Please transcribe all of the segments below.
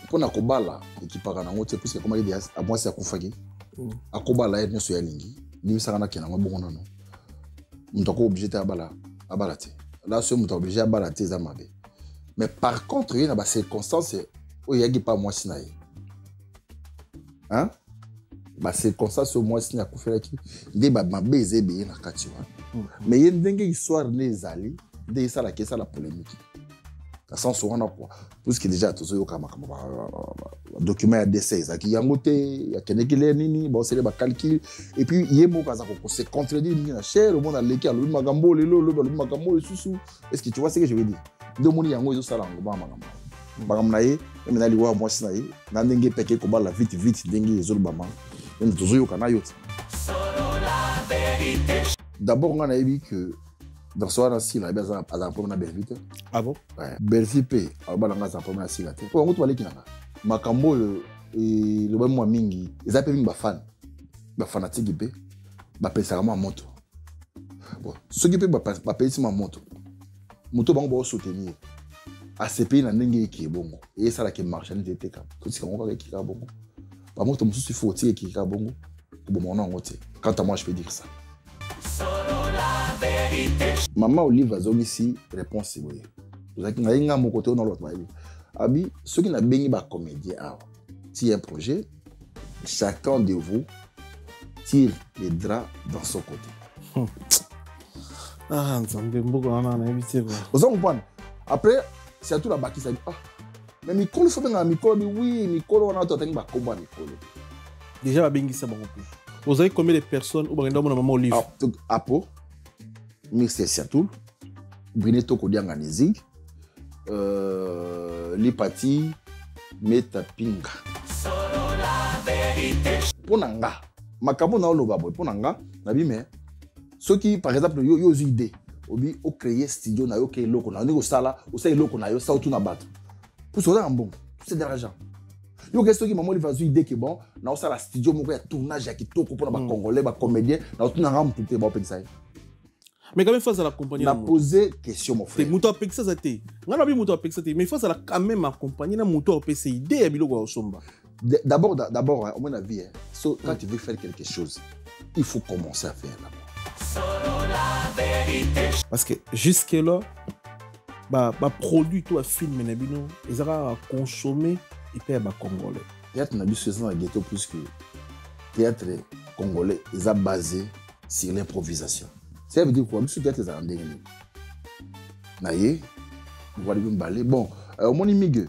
Pour na kobala ekipaka nango te puisque comme il a moi c'est akufaki akobala et nyoso ya lingi ni saka kena ngo bongo nono mutako obligé ta abala te là ce mutako obligé abala te za mabe mais par contre il y a ba circonstances où il y a pas moi sinaye hein ba circonstances au moins sina kufela ki nde ba mabe ezebe na kati wa mais il ndenge histoire ne ezali nde ça la polémique. Dans le sens où on a quoi? Parce que déjà, tout ça, il y a un document d'essai. Il y a un côté, il y a quelqu'un qui l'a nini, bon, c'est les calculs. Et puis, il y a un mot qui se contredit. Il y a cher, le monde a l'équipe, le magambo, le magambo, le sous. Est-ce que tu vois ce que je veux dire? Deux mots, il y a un mot, ils ont ça là, le magambo. Magambo, il y a un mot, moi, c'est là. Il y a un mot, qui est là, vite, les autres mamans. Il y a un mot, d'abord, on a dit que dans ce cas-ci, il y a un problème à Belvite. Ah bon? Ouais. Belvite, il y a un problème à Silate. Pour vous, tu vas Makambo, le bon moi mingi, ils appellent une fan. Ba fanatique, ba pesa ma moto. Bon, ceux qui peuvent ba pesa ma moto. Moto bango ba soutenir. A ce pays na ndenge qui est bon. Et ça là qui marche, on était comme. Tout ce qu'on va avec qui est bon. Par contre, moi il faut tirer qui est bon. Bon, mon nom quant à moi, je peux dire ça. Maman Olive a ici réponse c'est oui. Vous avez un mon côté dans l'autre. Abi, ceux qui n'ont pas de comédien, si un projet, chacun de vous tire les draps dans son côté. Ah, ça me fait beaucoup en invité. Vous comprenez? Après, c'est tout la bâtisse. Ah, mais Micro, il faut bien un micro. Oui, micro, on a tout un combat micro. Déjà, la bengi ça beaucoup plus. Vous avez combien de personnes ou bien dans Maman Olive? Apo. Mixte Siatul, Brineto Kodianga Nizig, Lipati, Metapinga. Ponanga, Makabo na Olobabo, Ponanga, Nabi me. Ceux qui, par exemple, yo une idée, obi o créer studio na yo ke loko na ngo sala, o say loko na yo sa tout na bato. Pour ça un bon, c'est de l'argent. Yo que ceux qui maman li va une idée que bon, na o sala studio moko ya tournage ya kitoko pour na ba congolais, ba comédien, na tout na ram tout ba pensa. Mais quand même, face à la compagnie. On a posé question, mon frère. Mouto a ça c'était. On a bien mouto a ça mais face à la quand même accompagner na mouto a PC idée à bilo somba. D'abord, à mon avis, quand tu veux faire quelque chose, il faut commencer à faire d'abord. Parce que jusque là, bah produit toi film na bino, ils aura consommer et puis ba congolais. Théâtre na biso c'est dans le ghetto plus que théâtre congolais, ils a basé sur l'improvisation. Ça veut dire quoi? Je suis peut-être en dernier. Naïe, vous voyez bien balai. Bon, mon imigré.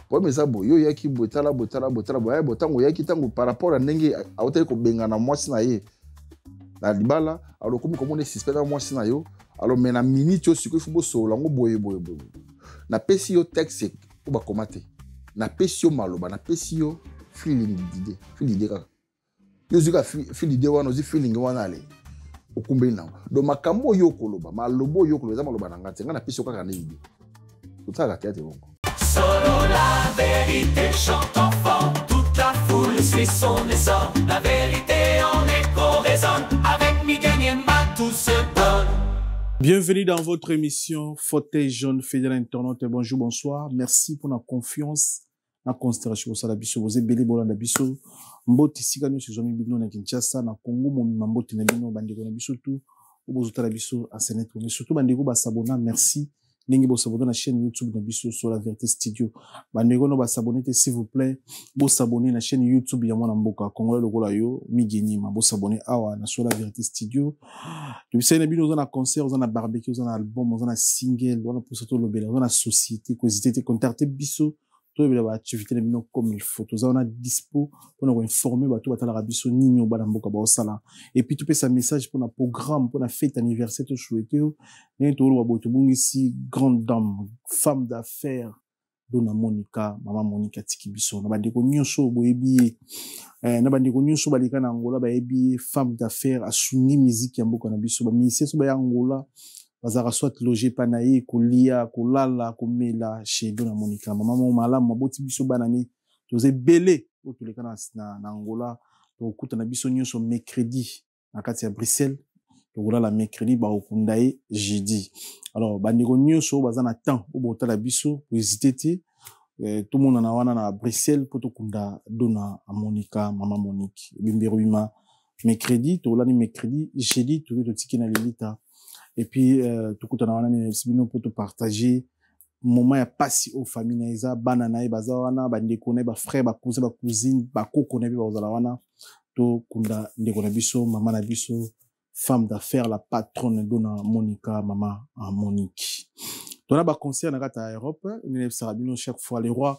Pour mes abos, yo yaki botala. Botango yaki tango par rapport à n'engue à hôtel ko benga na moi sinaye. Na libala, alors comme on est suspect dans moi sinayo, alors mais na minute yo siko faut boso lango boye. Na pesi yo texte ko ba komate. Na pesi yo maloba, na pesi yo feeling d'idée ka. Yo zika feel d'idée wana, ozi feeling wana ale. Okumbe na do makambo yo koloba malobo yo koloba maloba na ngati ngana piso kaka na idée tout ça la tête bongo solo la vérité chante enfant toute la foule suit son essor la vérité en écho résonne avec Miguel Niemba tout se donne. Bienvenue dans votre émission Fauteuil jaune fidèle internaute. Bonjour, bonsoir, merci pour la confiance na considération au salabiso vous ebele bolanda biso mboti sikano сезоmi bino na Kinshasa na Congo mo mboti na bino bandeko na biso tout obozotala biso à Sénégal mais surtout bandeko ba s'abonner merci ndenge bo s'abonner na chaîne YouTube na biso sur la Vérité Studio bandeko no ba s'abonner s'il vous plaît bo s'abonner na chaîne YouTube ya mwana mboka Congolais lokola yo Migenyima bo s'abonner awa na sur la Vérité Studio depuis na bino na concert na barbecue na album na single on a pour surtout lobela on a société cosité contacter biso tout les activités comme il faut tout ça on a dispo pour nous informer tout batala rabiso nini au balamboka ba osala et puis tout peut sa message pour un programme pour la fête anniversaire tout souhaiter né tout lo boto ici grande dame femme d'affaires dona Monica maman Monica Tikibiso na bandeko nyonso boyebi na bandeko nyonso balika na Angola ba yebi femme d'affaires asuni musique ya mboka na biso ba ministère so ba Angola bazara soit logé panaye kolia kolala komela chez dona Monica maman malamu maboti biso banani toze belé otuleka na Angola to kuta na biso nyonso mercredi na kati ya Bruxelles to la mercredi ba okundaye jeudi alors bandeko nyonso bazana temps obotala biso hésiter tout le monde en a wana na Bruxelles pour tout kunda dona à Monica maman Monique bimberuima mercredi to lani mercredi jeudi tout le tiki na lelita et puis tout kunda wana ni sibino pour tout partager moment ya pasi aux familles na eza bana na baza wana ba ndeko na ba frère ba cousin ba cousine ba koko na ba ozala wana to kunda ndeko na biso maman na biso femme d'affaires la patronne dona Monica maman Monique. Dans la concert dans la Europe, chaque fois les rois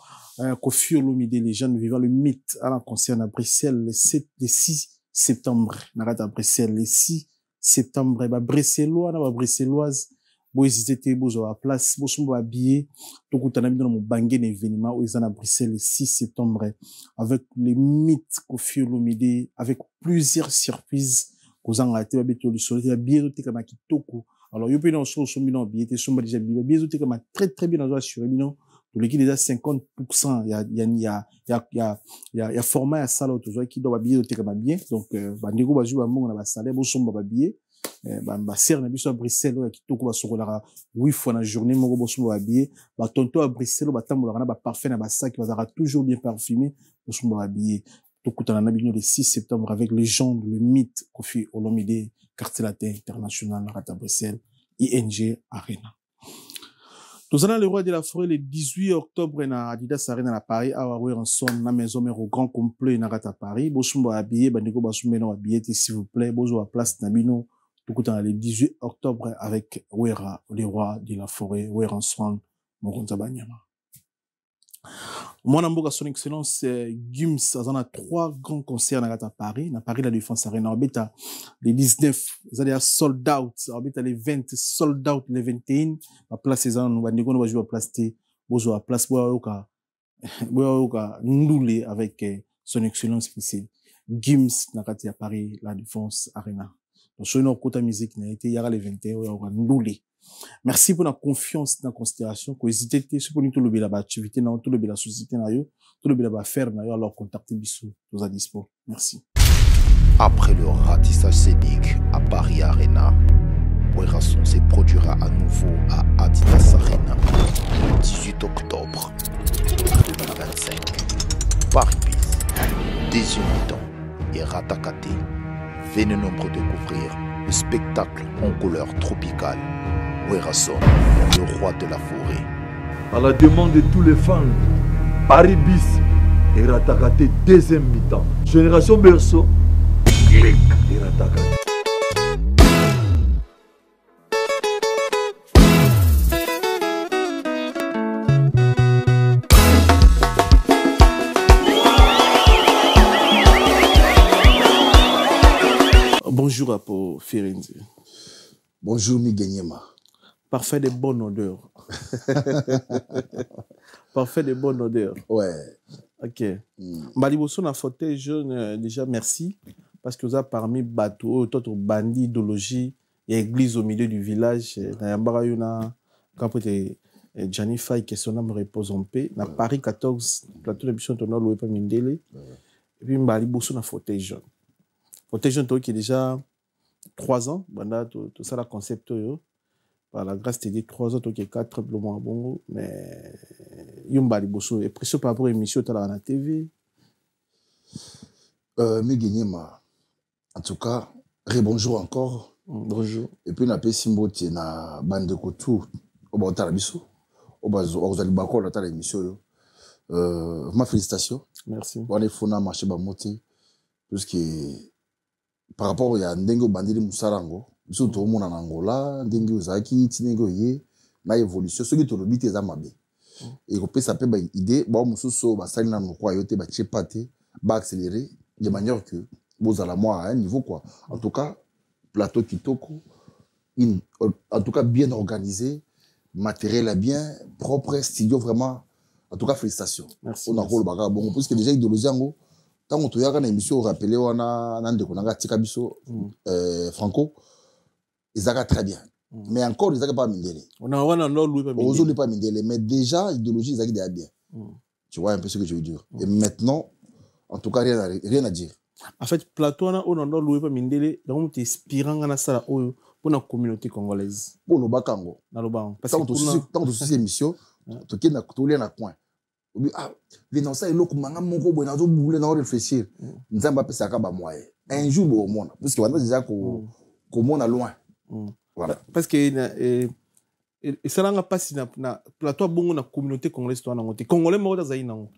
Kofi Olomide, les jeunes vivant le mythe à la concert à Bruxelles le 6 septembre. Dans la Bruxelles le 6 septembre, bah bruxellois, na bruxelloise, bo hésiter bo à place, bo sombo habillé, tout coup t'as mis dans mon bangé événement où ils en à Bruxelles le 6 septembre avec le mythe Kofi Olomide, avec plusieurs surprises. Kozang a été habitué au soleil, il a bien noté comme Kitoko. Alors, il y a bien sûr son bilan, il était sombre déjà bien noté comme très très bien dans sur le bilan. Pour l'équipe déjà 50%, il y a format à salle autour qui doit bien noté comme bien. Donc, bah négo bah jouer à mon on a salaire, bon sombre bah billet. Bah serre na biso à Bruxelles là Kitoko bah sur la 8 fois dans la journée mon bon sombre bah billet. Bah tonto à Bruxelles bah tambola na bah parfait na bah sac qui va toujours bien parfumé, bon sombre bah billet. Tout à la le 6 septembre avec légende, le mythe Kofi Olomide, quartier latin international, à Bruxelles, ING Arena. Nous allons le roi de la forêt le 18 octobre na Adidas Arena à Paris, à Ranson, na maison mère au grand complet na à Paris. Bosumbo habillé, bandeko basumbe na habillé, s'il vous plaît, bozo à place Nabino. Tout le 18 octobre avec Wera, le roi de la forêt, Weranson, Moronza Banyama. Mon amboka son excellence Gims a 3 grands concerts à Paris, na Paris la Défense Arena, orbita les 19, ils ont sold out, orbita les 20 sold out les 21, la place ils ont nous va jouer à place T, bozo à place boaoka ndoulé avec son excellence ici Gims na à Paris la Défense Arena. Donc sur notre côté musique n'a été yara les 21 ndoulé. Merci pour la confiance dans la considération. Que hésitez pas, si vous voulez tout le bien l'activité, tout le bien la société, tout le bien la faire, alors contactez Bissou, nous à dispo. Merci. Après le ratissage scénique à Paris Arena, Weranson se produira à nouveau à Adidas Arena le 18 octobre 2025. Paris Bis, Désioniton et Ratakate. Venez nombreux découvrir le spectacle en couleur tropicale. Weranson, le roi de la forêt. À la demande de tous les fans, Paris Bis et Ratakate deuxième mi-temps. Génération Berceau, clic et Ratakate. Bonjour Apo Firenze. Bonjour Miguenyema. Parfait de bonne odeur. Parfait de bonne odeur. Ouais. Ok. Baliboso na fauteuil jaune, déjà merci. Parce que vous avez parmi bateau, d'autres bandits, idéologie, et église au milieu du village. Na yambara yuna, quand vous êtes Gianni Faye, que son âme repose en paix. Na Paris 14, plateau de mission tonneau, loué pas Mindele. Et puis Baliboso na fauteuil jaune. Fauteuil jaune, qui est déjà 3 ans. Banda, tout ça, la concept, par la grâce de Dieu, 3 ans, qui est 4 bon, bon, mais yumba liboso et précieux par rapport à l'émission à la TV. Miguenyema, en tout cas, rebonjour encore. Bonjour. Et puis, on a Simbo qui est na bande de couture au bord de la biso. Au bas de l'émission, on a l'émission. Ma félicitation. Merci. On est fona marché bamoté. Parce que par rapport à Ndengo Bandili Moussarango, biso to mona na Angola, Ndengo Zaki, Tinengo Ye, na évolution, ce qui te le bite est amabe. Et qu'on peut s'appeler ba idée, ba mususo ba sali na nokwa yote ba chepate, ba accélérer de manière que vous allez moi à un niveau quoi. En tout cas, plateau Kitoko, en tout cas bien organisé, matériel bien, propre, studio vraiment. En tout cas, félicitations. Merci. On a rôle baga bon parce que déjà idéologie ngo tant on toyaka na émission rappelé wana nande ko nanga tika biso Franco ils a très bien. Mais encore ils a pas mindele. On a non loué pas mindele. Ozo pas mindele mais déjà idéologie ils a déjà bien. Tu vois un peu ce que je veux dire. Et maintenant en tout cas rien à dire. En fait plateau on a loué pas mindele donc tu inspirant na sala oyo pour la communauté congolaise. Pour le bakango. Na lo bango parce que tant que cette émission to kena to lien na coin. ah venant ça eloko manga moko boye nazo boule na réfléchir nzamba pesa ka ba moyen un jour bo mona parce que on a déjà ko mona loin voilà parce que et ça n'a pas si na plateau bongo na communauté congolaise to na ngote congolais mo za ina ngo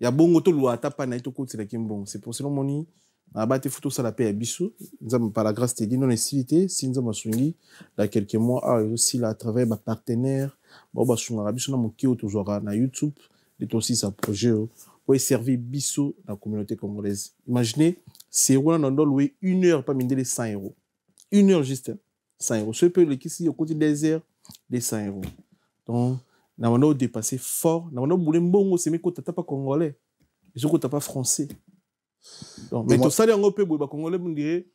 ya bongo to lwa ta pa na to ko tsela kimbongo c'est pour cela moni abate photo ça la paix à biso nzamba par la grâce de Dieu non necessité si nzamba sungi dans quelques mois aussi là à travers ma partenaire ba sunga biso na mokio toujours na YouTube et aussi sa projet pour servir biso la communauté congolaise. Imaginez, c'est on a loué 1 heure pas mine 100 €. 1 heure juste 100 €. Ce peut le qui au côté désert des 100 €. Donc na on dépassé fort, na on boulé mbongo c'est mais ko tata pas congolais. Je ko tata pas français. Donc mais tout ça les on peut ba congolais me dirait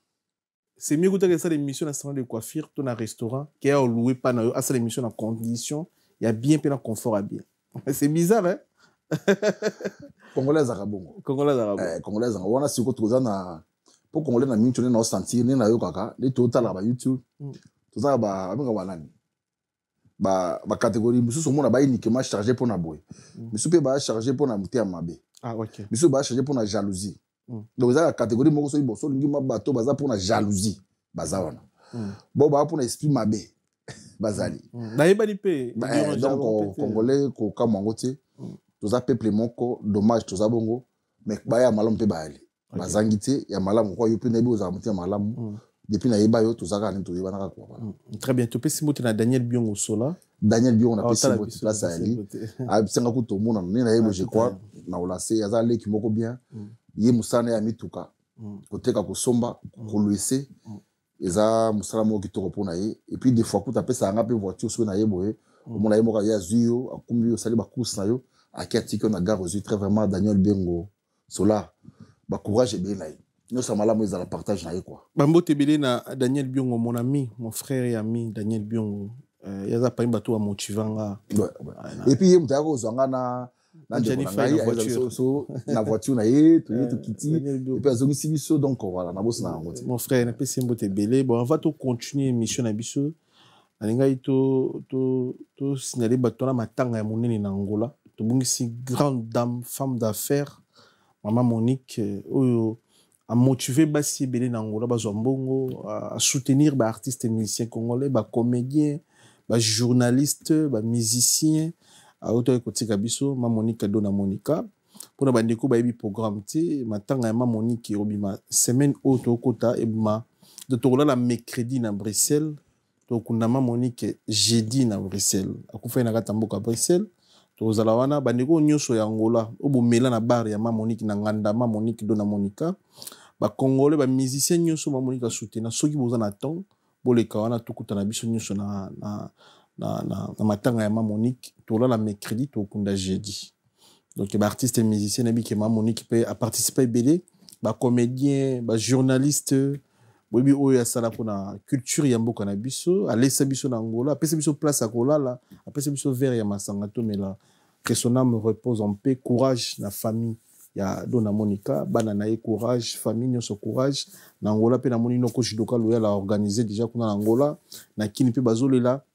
c'est mieux que ça l'émission na salon de coiffure, ton restaurant qui a loué pas na à ça l'émission en condition, il y a bien plein confort à bien. C'est bizarre hein. Congolais arabongo Congolais arabo Congolais arabo wana siko toza na po Congolais na mincho na sentir ni na yo kaka ni total ba YouTube toza ba aminga wanani ba catégorie biso so mona ba uniquement chargé pour na boy biso pe ba chargé pour na muté mabe OK biso ba chargé pour na jalousie donc za catégorie moko so iboso lingi mabato baza pour na jalousie baza wana bon ba pour na esprit mabe bazali na yeba lipe donc Congolais ko kamwangote toza peuple moko dommage toza bongo mais baya malamu pe baali bazangité ya malamu kwa yo pe na biso za mutia malamu depuis na yeba yo toza ka nto yeba na kwa très bien to pe simote na Daniel Biongo Sola Daniel Biongo na pe simote place ali a senga ku to mona ni na yebo je crois na olase ya za leki moko bien ye musana ya mituka koteka kosomba koluise eza musala moko kitoko pona ye et puis des fois ku ta pe sa nga pe voiture so na yebo e mona yebo ka ya zuyo akumbi yo sali ba course na yo akati ko na gare aux très vraiment Daniel Biongo Sola ba courage e bien naï nous sommes là mais à la partage naï quoi bambote belé na Daniel Biongo mon ami mon frère et ami Daniel Biongo yaza pa imba to a motivanga et puis ye mutako zonga na Jennifer na voiture so na voiture na ye to kiti et puis azongi sibiso donc voilà na boss na ngote mon frère na pesi mbote belé bon on va to continuer mission na biso alinga to signaler batona matanga ya monene na Angola to bungisi grande dame femme d'affaires maman Monique oyo a motivé basi belé na Angola bazwa mbongo à soutenir ba artistes et musiciens congolais ba comédiens ba journalistes ba musiciens a auto kotika biso maman Monique dona Monica pour ba ndeko ba yebi programme ti matanga ya maman Monique obima semaine auto kota ebuma de tourner la mercredi na Bruxelles to kundama Monique jeudi na Bruxelles akufa na katamboka Bruxelles tozala wana bandeko nyonso ya Angola obomela na bar ya Monique na nganda Monique dona Monica ba congolais ba musiciens nyonso Monique soutenir soki boza na temps boleka wana tokuta na biso nyonso na matanga ya Monique tola la mercredi to kunda jeudi donc ba artistes et musiciens na bi ke Monique peut participer belé ba comédien ba journaliste bobi oyo asala pona culture ya mboka na biso alesa biso na Angola apesa biso place à kolala apesa biso verre ya masanga to mela que son âme repose en paix courage na famille ya dona Monica bana na courage famille nyonso courage na Angola pe na moni no ko judoka loya la organiser déjà kuna na Angola na kini pe bazolela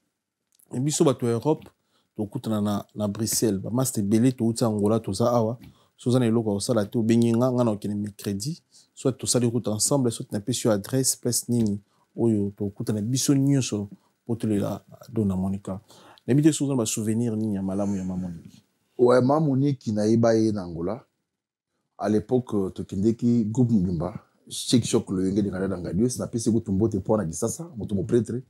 et biso bato Europe to kutana na Bruxelles ba master belé to uta Angola to za awa sozana eloko osala te obenginga nga na okene mercredi soit tout ça les routes ensemble soit na pe sur adresse place nini oyo to kutana biso nyonso potelela dona Monica na bité sozana ba souvenir nini ya malamu ya Maman Monique ouais Maman Monique na ibaye na Angola à l'époque to kindeki groupe Mbimba Chic Choc le yenge de Canada ngadio na pe se ko tumbote pona kisasa moto mo prêtre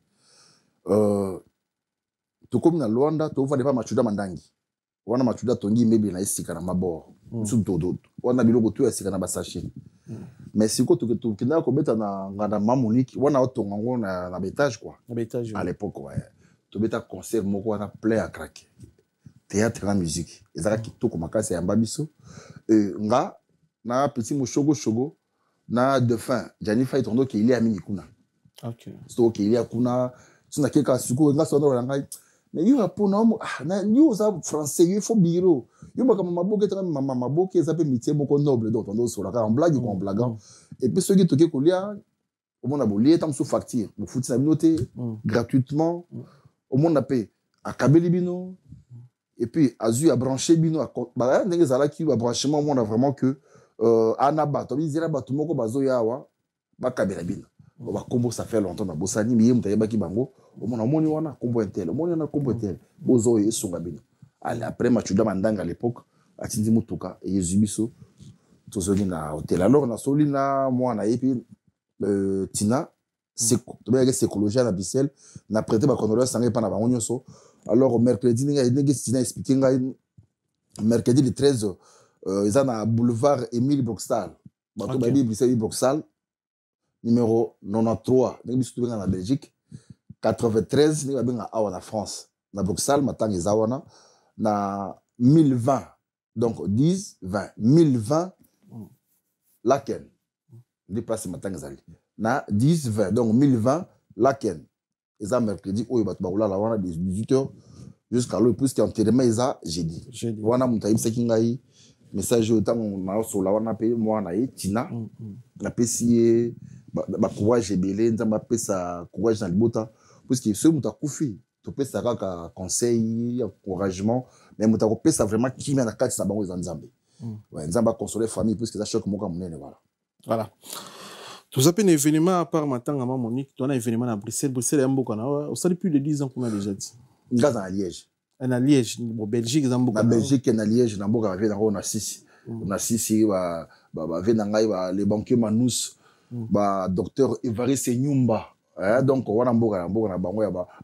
to comme na Luanda to va pas machuda mandangi wana machuda tongi mebi na isika na mabor su dodo wana biloko to isika na basache mais siko to kina ko beta na ngana Maman Monique wana otonga ngo na betage quoi na betage à l'époque ouais to beta concert moko wana plein à craquer théâtre na musique ezaka kitoko makasi ya mbabiso nga na petit mochogo chogo na de fin Jennifer itondo ki ili amini kuna OK so ki ili kuna sina keka suko nga so na ngai mais yo apona na yo za français il faut biro yo ba kama maboke tena mama maboke za pe métier moko noble donc on doit en blague ou en blaguant et puis ceux qui toqué kolia au monde a bolé tam sous facture vous foutez sa noté gratuitement au monde a payé à Kabelibino et puis azu a branché bino ba ndenge zala ki ba branchement on a vraiment que ana bato bizira bato moko bazo yawa ba kabela bino ba kombo ça fait longtemps na bosani mi yemta yeba ki bango o mona moni wana kombo intel o moni wana kombo intel bozo esunga bino allez après machuda mandanga à l'époque atindi mutuka et yezubiso tozoli na hôtel alors na soli na mwana epi Tina seko to ba sécologie na Bissel na prêter ba condoléances sanga pa na bango nyonso. Alors mercredi ndenge Tina expliquer ngai mercredi le 13 ils ont un boulevard Émile Broxtal bato ba Bissel Broxtal numéro 93 ndenge biso to na Belgique 93 ndenge ba benga awa na France na Broxtal matanga ezawana na 1020 donc 10 20 1020 laquelle déplacer matanga zali na 10 20 donc 1020 laquelle et ça mercredi oyo bat baoula la wana 18h jusqu'à l'heure plus qu'enterrement eza jeudi wana mutaim sekingai message autant na so la wana pe moi na Tina na pesi ba courage ebele nzamba pesa courage na libota parce que ce muta kufi to pesa kaka conseil encouragement mais muta ko pesa vraiment kimia na kati sa bango za nzambe ouais nzamba consoler famille parce que ça choque moka munene voilà. Tout ça, un événement à part maintenant à Monique, tu as un événement à Bruxelles. Bruxelles est un peu on ça depuis plus de 10 ans qu'on a déjà dit. Gaz à Liège. À Liège, en Belgique, en Belgique, en Liège, en Boga, on a 6. On a 6, les banquiers Manous, docteur Évariste Nyumba. Donc, on a Boga,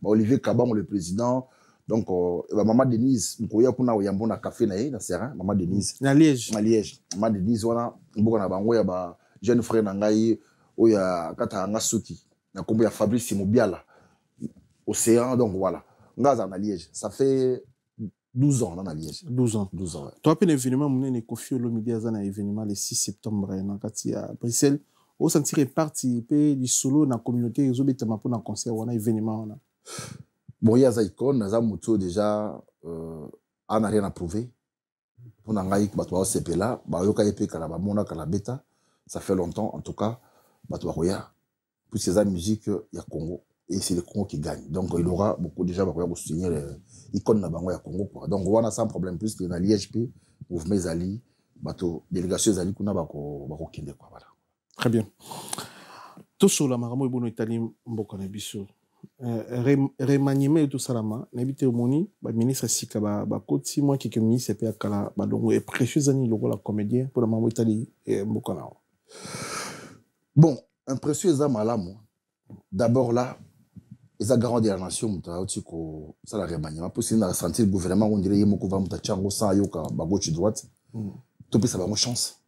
Olivier Kaban, le président. Donc, maman Denise, on a un café, maman Denise. À Liège. À Liège. Maman Denise, on a un jeune frère Nangaï. Oya kata ngasuki na kombo ya Fabrice Mobiala Océan donc voilà ngaza na Liège ça fait 12 ans dans Liège 12 ans ouais. Toi un événement munene Kofi Olomide aza na événement le 6 septembre na kati ya Bruxelles au sentir parti pe di solo na communauté ezobetama pour na concert wana événement wana bon ya za icône za moto déjà a n'a rien à prouver pour na ngai bato ba sepela ba yoka epe kala ba mona kala beta ça fait longtemps en tout cas Batoya, plus c'est la musique, il y a Congo. Et c'est le Congo qui gagne. Donc il aura beaucoup déjà pour soutenir l'icône de Congo. Donc on a sans problème plus que dans l'IHP, mouvement Zali, bateau, délégation Zali, qu'on a Kende. Très bien. Tout sur la maramo et bon italien, beaucoup na biso. Remaniement et tout ça là, n'habite au moni, ministre Sika, koti moi quelques ministres et puis akala, donc et précieux ani logo la comédien pour la maramo italien et beaucoup na. Bon, un précieux malamu. D'abord là, ils ont garanti la nation, ça la remaniement. Pour qu'ils senti le gouvernement, on dirait qu'il y a un chango sans yoka, gauche droite. Tout ça va avoir chance.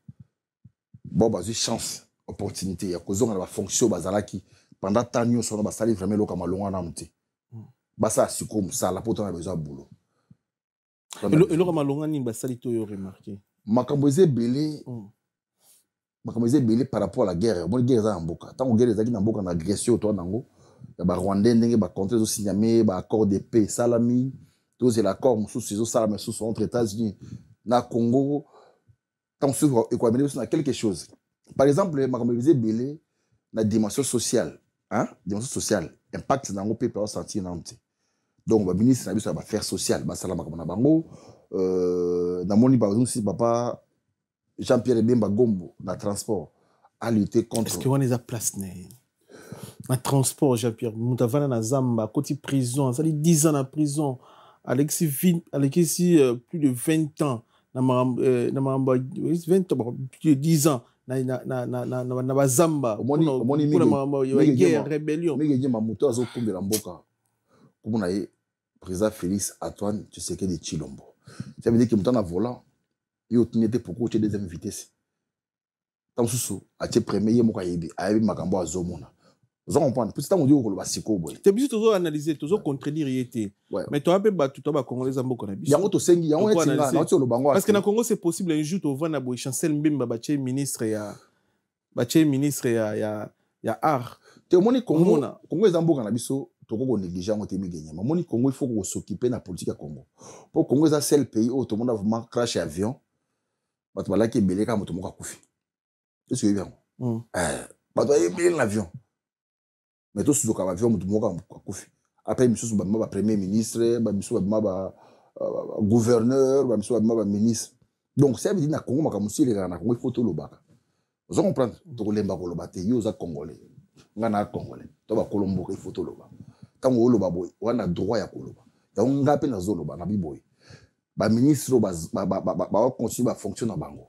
Bon, bah, j'ai chance, opportunité. Il y a cause on a la fonction bazalaki pendant tant de temps, on va salir vraiment loka malonga na mti. Bah ça c'est comme ça, la pourtant on a besoin de boulot. Et loka malonga ni basali to yo remarqué. Makamboze belé. Makamboze belé par rapport à la guerre. Bon guerre za mboka. Tant que guerre za ki na mboka na agression to nango. Ya ba Rwandais ndenge ba contre zo signé ba accord de paix salami. Tous c'est l'accord sous ces salami sous entre États-Unis na Congo. Tant sur économie na quelque chose. Par exemple, makamboze belé na dimension sociale, hein? Dimension sociale, impact nango pe pa sentir nanti. Donc ba ministre na biso ba faire social, ba salama comme na bango na moni par exemple si papa Jean-Pierre Bemba Gombo na transport a lutter contre. Est-ce que on les a place na transport Jean-Pierre Moutavana na Zamba côté prison, ça dit 10 ans en prison. Alexis plus de 20 ans na 20 ans plus de 10 ans na bazamba moni guerre rébellion mais mamuto azo kumbela mboka komona ye président Félix Antoine Tshisekedi Tshilombo. Ça veut dire que mutana volant yo tenete pourquoi tu deuxième vitesse tant susu a tie premier moka yebi ayebi makambo azomona vous comprenez petit temps on dit ko ba siko boy t'es obligé toujours analyser toujours contredire yété mais toi pe ba tout ba congolais mboka na biso yango to sengi yango etinga na tio bango parce que na Congo c'est possible un jour to vana boy chancel mbemba ba tie ministre ya art te moni Congo ezamboka na biso toko négliger ngo te migenya moni Congo il faut qu'on s'occuper na politique ya Congo pour Congo est seul pays où tout le monde a vraiment crash avion ba to balaki beleka moto moka kufi est-ce que bien ba to yebele l'avion mais tout ce avion moto moka kufi après monsieur ba premier ministre ba monsieur ba gouverneur ba ministre donc ça veut dire na Congo makamusi le na Congo il faut tout le baka vous comprendre to lemba ko loba te yo za congolais ngana congolais to ba kolombo il faut tout le baka tango loba boy wana droit ya koloba ya ngape na zoloba na biboy ba ministre ba continue ba fonctionner bango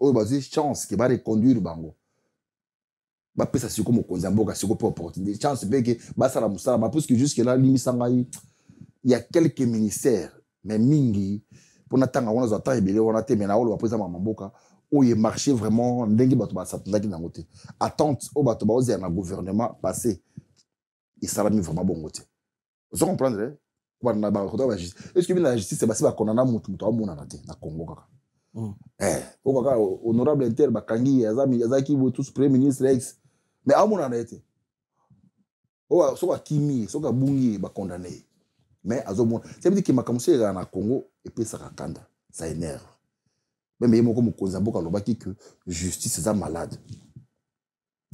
o ba zi chance que ba reconduire bango ba pesa siko mokonzi mboka siko pour opportunité chance beke ba sala musala ba parce que jusque là limisanga il y a quelques ministères mais mingi pour natanga wana za temps ebele wana te mais na olo ba pesa mamboka o ye marché vraiment ndenge bato ba satandaki na ngote attente o bato ba oser na gouvernement passé et ça va mis vraiment bon côté vous comprenez quoi na ba est-ce que la justice c'est ba konana mutu mutu amona na te na Congo kaka o kaka honorable inter ba kangi azaki bo tous premier ministre ex mais amona na été o so ka kimi so ka bungi ba condamné mais azomona ça veut dire que makamusi na Congo et puis ça kanda ça énerve même yemo comme konza boka lobaki que justice est malade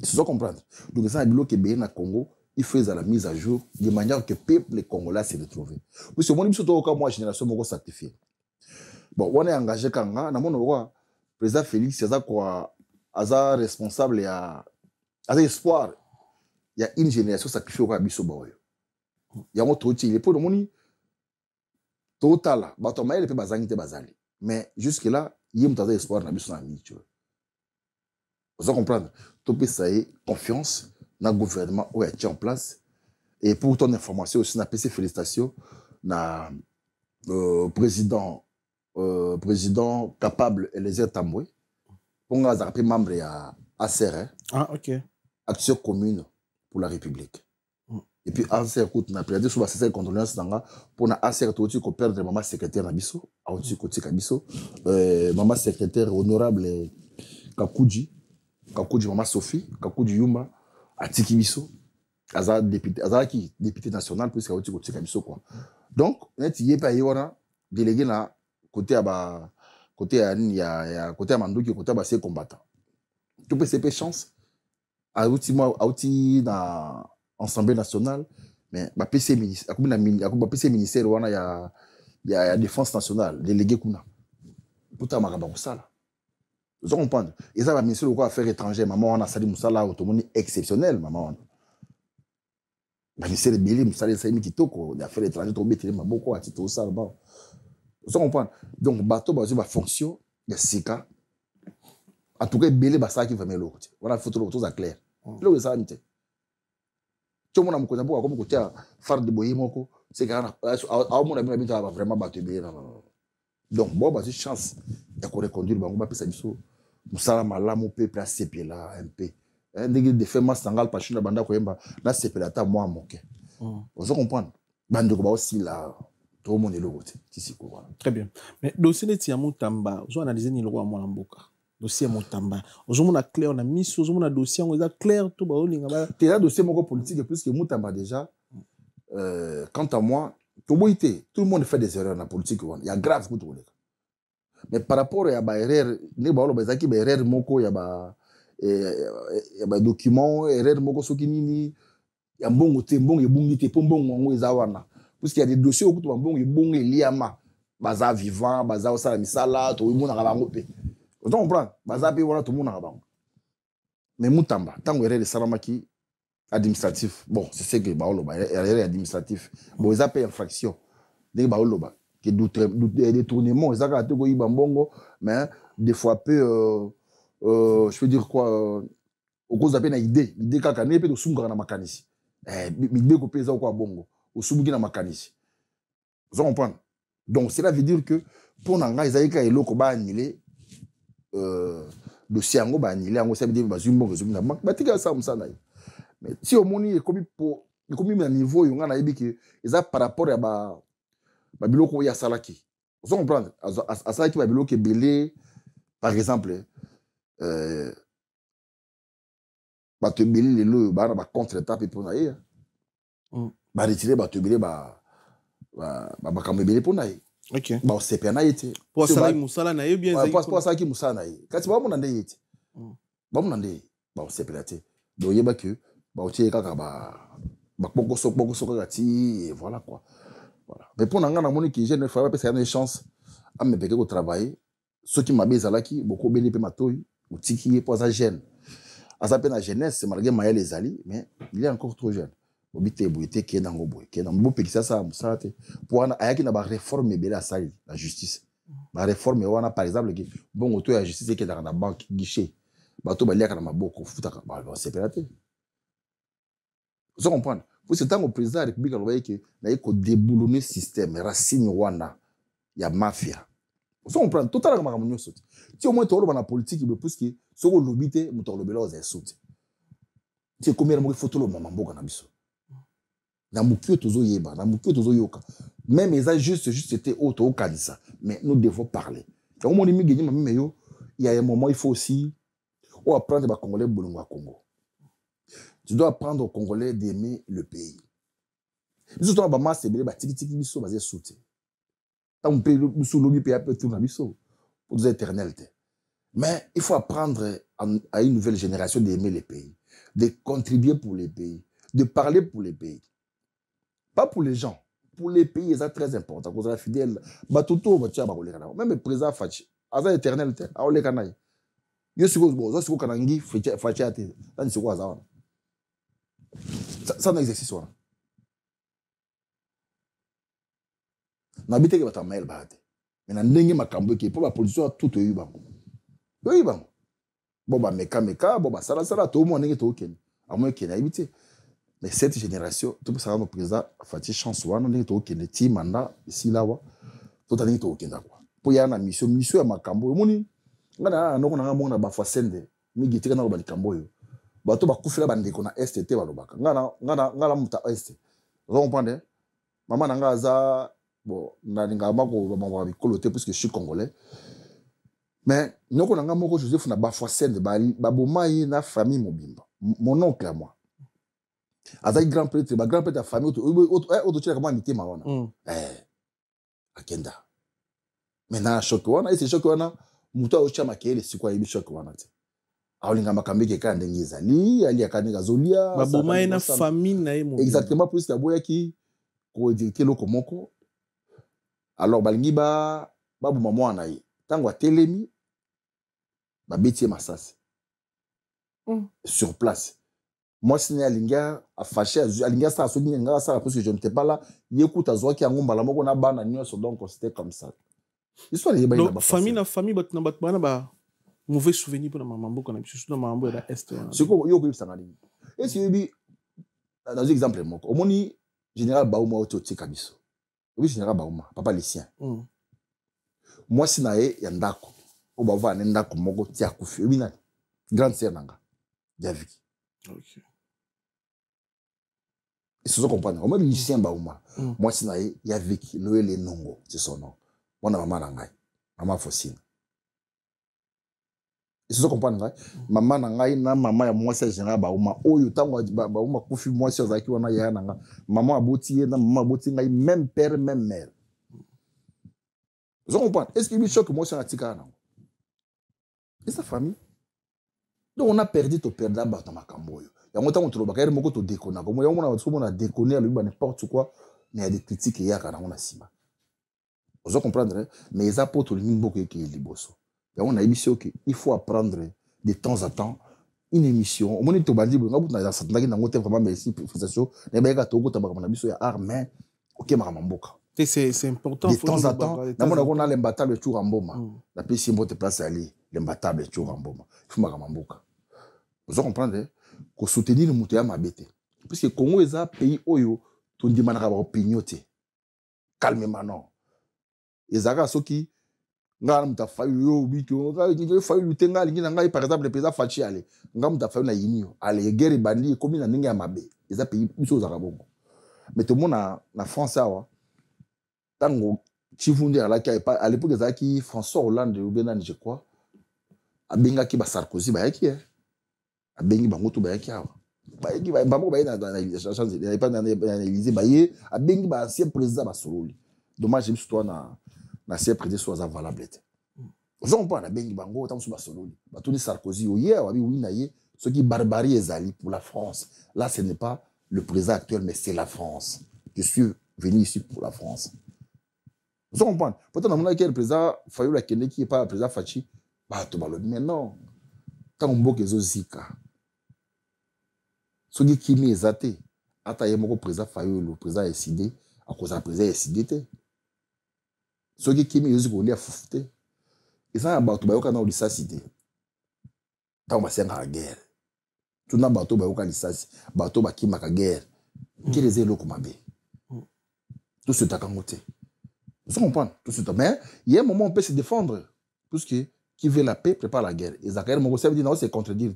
tu dois comprendre donc ça bilo que bien na Congo il faisait la mise à jour de manière que peuple congolais s'est retrouvé parce que moi biso to ka moi génération moko sacrifié bon on est engagé kanga na mona roi président Félix ça quoi aza responsable ya aza espoir il y a une génération sacrifiée au biso boyo ya mo toti il est pour le moni total bato maele pe bazangi te bazali mais jusque là il y a un espoir na biso na mi tu vois vous comprendre to pe ça est confiance na gouvernement où est en place et pour ton information aussi na PC félicitations na président capable Eliezer Tambwe pour nga za pe membre ya ACR OK action commune pour la République. Et puis ACR coûte na président sur ces condoléances nanga pour na ACR to ko perdre maman secrétaire na biso a aussi côté kabiso maman secrétaire honorable Kakuji maman Sophie Kakuji Yumba atiki biso aza député national puisque a aussi côté kabiso quoi. Donc net yé pa yona délégué na côté à côté ya côté à Manduki côté ba ces combattants. Tu peux c'est chance à outil dans Assemblée nationale mais ba PC ministre ba PC ministère wana ya défense nationale délégué kuna puta makaba kusala vous comprenez et ça va ministère de affaires étrangères maman wana sali musala automoni exceptionnel maman wana ba ministère de Béli musala ça mi kitoko d'affaires étrangères to betele maboko atito ça ba vous comprenez donc bateau ba fonction ya sika en tout cas Béli ba ça qui va melo wana photo tout ça clair le ça nte tout le monde a mon côté comme côté phare de Boyemoko c'est quand à mon avis va vraiment battre bien donc bon bah c'est chance de reconduire bango ba pesa biso musala malamu peuple a sepé là un peu ndenge de fait masangal pachuna banda ko yemba na sepé là ta moi moke vous comprenez bande ko ba aussi là tout le monde est le côté ici quoi très bien mais dossier de Tiamou Tamba vous analysez ni le roi moi Mboka dossier Motamba ozomona clair on a mis ozomona dossier on est clair tout ba olinga ba t'es là dossier moko politique plus que Motamba déjà quant à moi tout le monde fait des erreurs dans la politique il y a grave tout le mais par rapport à ba erreur ne ba lo bazaki ba erreur moko ya ba document erreur moko soki nini ya mbongo te mbongo ebungi te po mbongo ngo ezawana parce qu'il y a des dossiers okutu ba mbongo ebungi eliama baza vivant baza osala misala to imona ka bango pe on comprend baza pe wana to mona ka bango mais Mutamba tango erreur salamaki administratif bon c'est ce que baolo ba erreur administratif bon ils appellent infraction dès baolo ba que détournement ils a te ko yiba mbongo mais des fois peu je veux dire quoi au cause d'appel na idée kaka ne pe to sunga na makanisi idée ko pesa ko bongo au sumuki na makanisi vous comprenez donc cela veut dire que pour nanga isaika eloko ba annulé dossier yango ba annulé yango ça veut dire bazumbo zumina batika ça musana mais si au moni ekomi na niveau yonga na yebi que eza par rapport à ba biloko ya salaki vous comprenez asalaki ba biloko belé par exemple bato belé lelo ba na ba contre-étape pour na ye ba retirer bato belé ba kambe belé pour na ye OK ba sepe na yete pour ça musala na ye bien za pour ça ki musala na ye kati ba mona ndé yete ba mona ndé ba sepe la te do yeba que ba otie kaka ba poko soko kati et voilà quoi Voilà. Mais pour n'anga na moni qui jeune fois parce qu'il y a une chance à me péquer au travail. Ceux qui m'abaissent là qui beaucoup béni pe matoyi ou tiki pour sa jeune. À sa peine la jeunesse, malgré Maya les ali, mais il est encore trop jeune. Obité bouité qui est dans Goboy, qui est dans Bobo ça pour un ayaki na ba réforme bela sali la justice. La réforme wana par exemple qui bon auto la justice qui est dans la banque guichet. Bato ba liaka na maboko futa ba c'est piraté. Vous comprenez? Vous c'est tant au président de la République on voyait que na yeko déboulonner système racine wana ya mafia. Vous comprenez? Total comme mamunyo sauté. Si au moins tu as la politique il plus que ce que l'obité muto lobela aux sauté. C'est combien de photo le maman boka na biso. Na mukio tozo yeba, na mukio tozo yoka. Même ils a juste c'était auto au kanisa, mais nous devons parler. Quand on dit migeni mami yo, il y a un moment il faut aussi apprendre les Congolais bolongo à Congo. Tu dois apprendre aux Congolais d'aimer le pays. Biso to ba masse belé ba tiki tiki biso basé sauté. Tant on peut biso lobi pe peu tout na biso pour des éternalités. Mais il faut apprendre à une nouvelle génération d'aimer le pays, de contribuer pour les pays, de parler pour les pays. Pas pour les gens, pour les pays, c'est très important. Parce que fidèle, même le président Fachi, c'est éternel, ça n'a exercice. N'habitez que votre mail, mais n'a n'engue ma cambo qui pour la position tout est bon. Oui, bon. Bon, bah, meka, bon, bah, ça, tout le monde est au Ken. À moins qu'il y ait habité. Mais cette génération, tout ça, le président Fatih chance, on est au Ken, ti mandat, ici, là, tout est au Ken. Pour y avoir une mission à ma cambo, moni, on a un bafwa sende, mi giti kana ba cambo yo. Ba to ba kufila ba ndeko na STT ba lobaka. Ngana muta ST. Vous comprenez? Maman nanga za bon, na ninga mako ba bikolote parce que je suis congolais. Mais nous avons moko Joseph na bafwa sende ba bomai na famille mobimba. Mon oncle à moi. Azai grand-père, ba grand-père de famille auto tira comment mité maona. Akenda. Maintenant choc wana, et c'est choc wana muto o chama kele sikwa yibi choc wana te. Aolinga makambe ke ka ndenge ezali, ali akane zolia. Ba bomai na famille na ye mobimba. Exactement plus la boya ki ko directeur loko moko. Alors balingi ba boma mwana ye. Tango atelemi ba beti masasi. Sur place. Moi si ne alinga a fâché alinga ça so ninga ça parce que je n'étais pas là, yekuta zo ki ngomba la moko na bana nyonso donc c'était comme ça. Histoire de ba famille na famille bat na bat bana ba mauvais souvenir pour maman mboka na biso na mambo ya est. C'est quoi yo ko sanga ni. Et si bi dans exemple moko omoni général Baouma ototi kabiso. Oui général Baouma papa les siens. Moi si na ye ya ndako o ba va na ndako moko ti akufi obi na grande sœur nanga David. OK. Et ce que comprendre. Au moins Lucien Baouma. Moi si na ye ya Vicky Noël Nongo, c'est son nom. Moi na maman nangai. Maman Fosine. Et ce que comprendre. Maman nangai na maman ya moi c'est général Baouma. Oyo tango Baouma kufi moi sur zaki wana ya nanga. Maman aboti na maman aboti ngai même père même mère. Vous comprenez? Est-ce qu'il me choque moi sur la tika nango? Et sa famille. Donc on a perdu tout perdre dans ma camboyo. Il y a longtemps on trouve bakayere moko to déconner. Comme on a déconné lui n'importe quoi, mais il y a des critiques il y a quand on a sima. Vous comprendre? Mais les apôtres le beaucoup qui est liboso. Et on a émission que il faut apprendre de temps en temps une émission. On est to bandi bo ngabu na sa ndaki na ngote vraiment merci félicitations. Ne ba ka to ko tabaka na biso ya art mais OK makamboka. C'est important. De temps en temps, on a l'imbattable Chouramboma. La plus simple place à aller, l'imbattable Chouramboma. Il faut makamboka. Vous comprenez? Ko soutenir le muté ya mabete. Parce que Congo est un pays oyo to ndima na ba opinion te. Calmement non. Ezaka soki ngana muta fayu yo biko ngana fayu lutenga lingi ngai par exemple le président Fachi ale ngana muta fayu na yinio ale guerre bandi comme na ndenge ya mabe. Eza pays biso zaka bongo. Mais tout le monde na France awa tango chivundi ala ki à l'époque ezaki François Hollande ou bien je crois abenga ki ba Sarkozy ba yaki abengi bango to ba yaki awa ba yaki ba bango ba na chance il pas na Élysée ba ye abengi ba ancien président ba sololi dommage je me suis toi na ancien président soit valable était vous on pas na bengi bango tant ba sololi ba tout Sarkozy o hier wa bi oui na ye ce qui barbarie ezali pour la France là ce n'est pas le président actuel mais c'est la France je suis venir ici pour la France. Vous comprenez? Pourtant, on a le président Fayou Kende qui n'est pas le président Fachi. Mais non. Tant qu'on voit que les Zika. Ce qui est exaté. Attends, le président Fayou, le président SID, à cause du président SID. Ce qui est exaté, c'est à foutre. Et ça, on a un cité. Tant qu'on va la guerre. Tout le monde a un licence. Bateau qui a guerre. Qui est les élots comme abbé? Tout ce temps vous comprenez tout ce temps. Mais il y a un moment où on peut se défendre. Parce que qui veut la paix prépare la guerre. Et Zakaria Mongo, ça veut dire non, c'est contredire.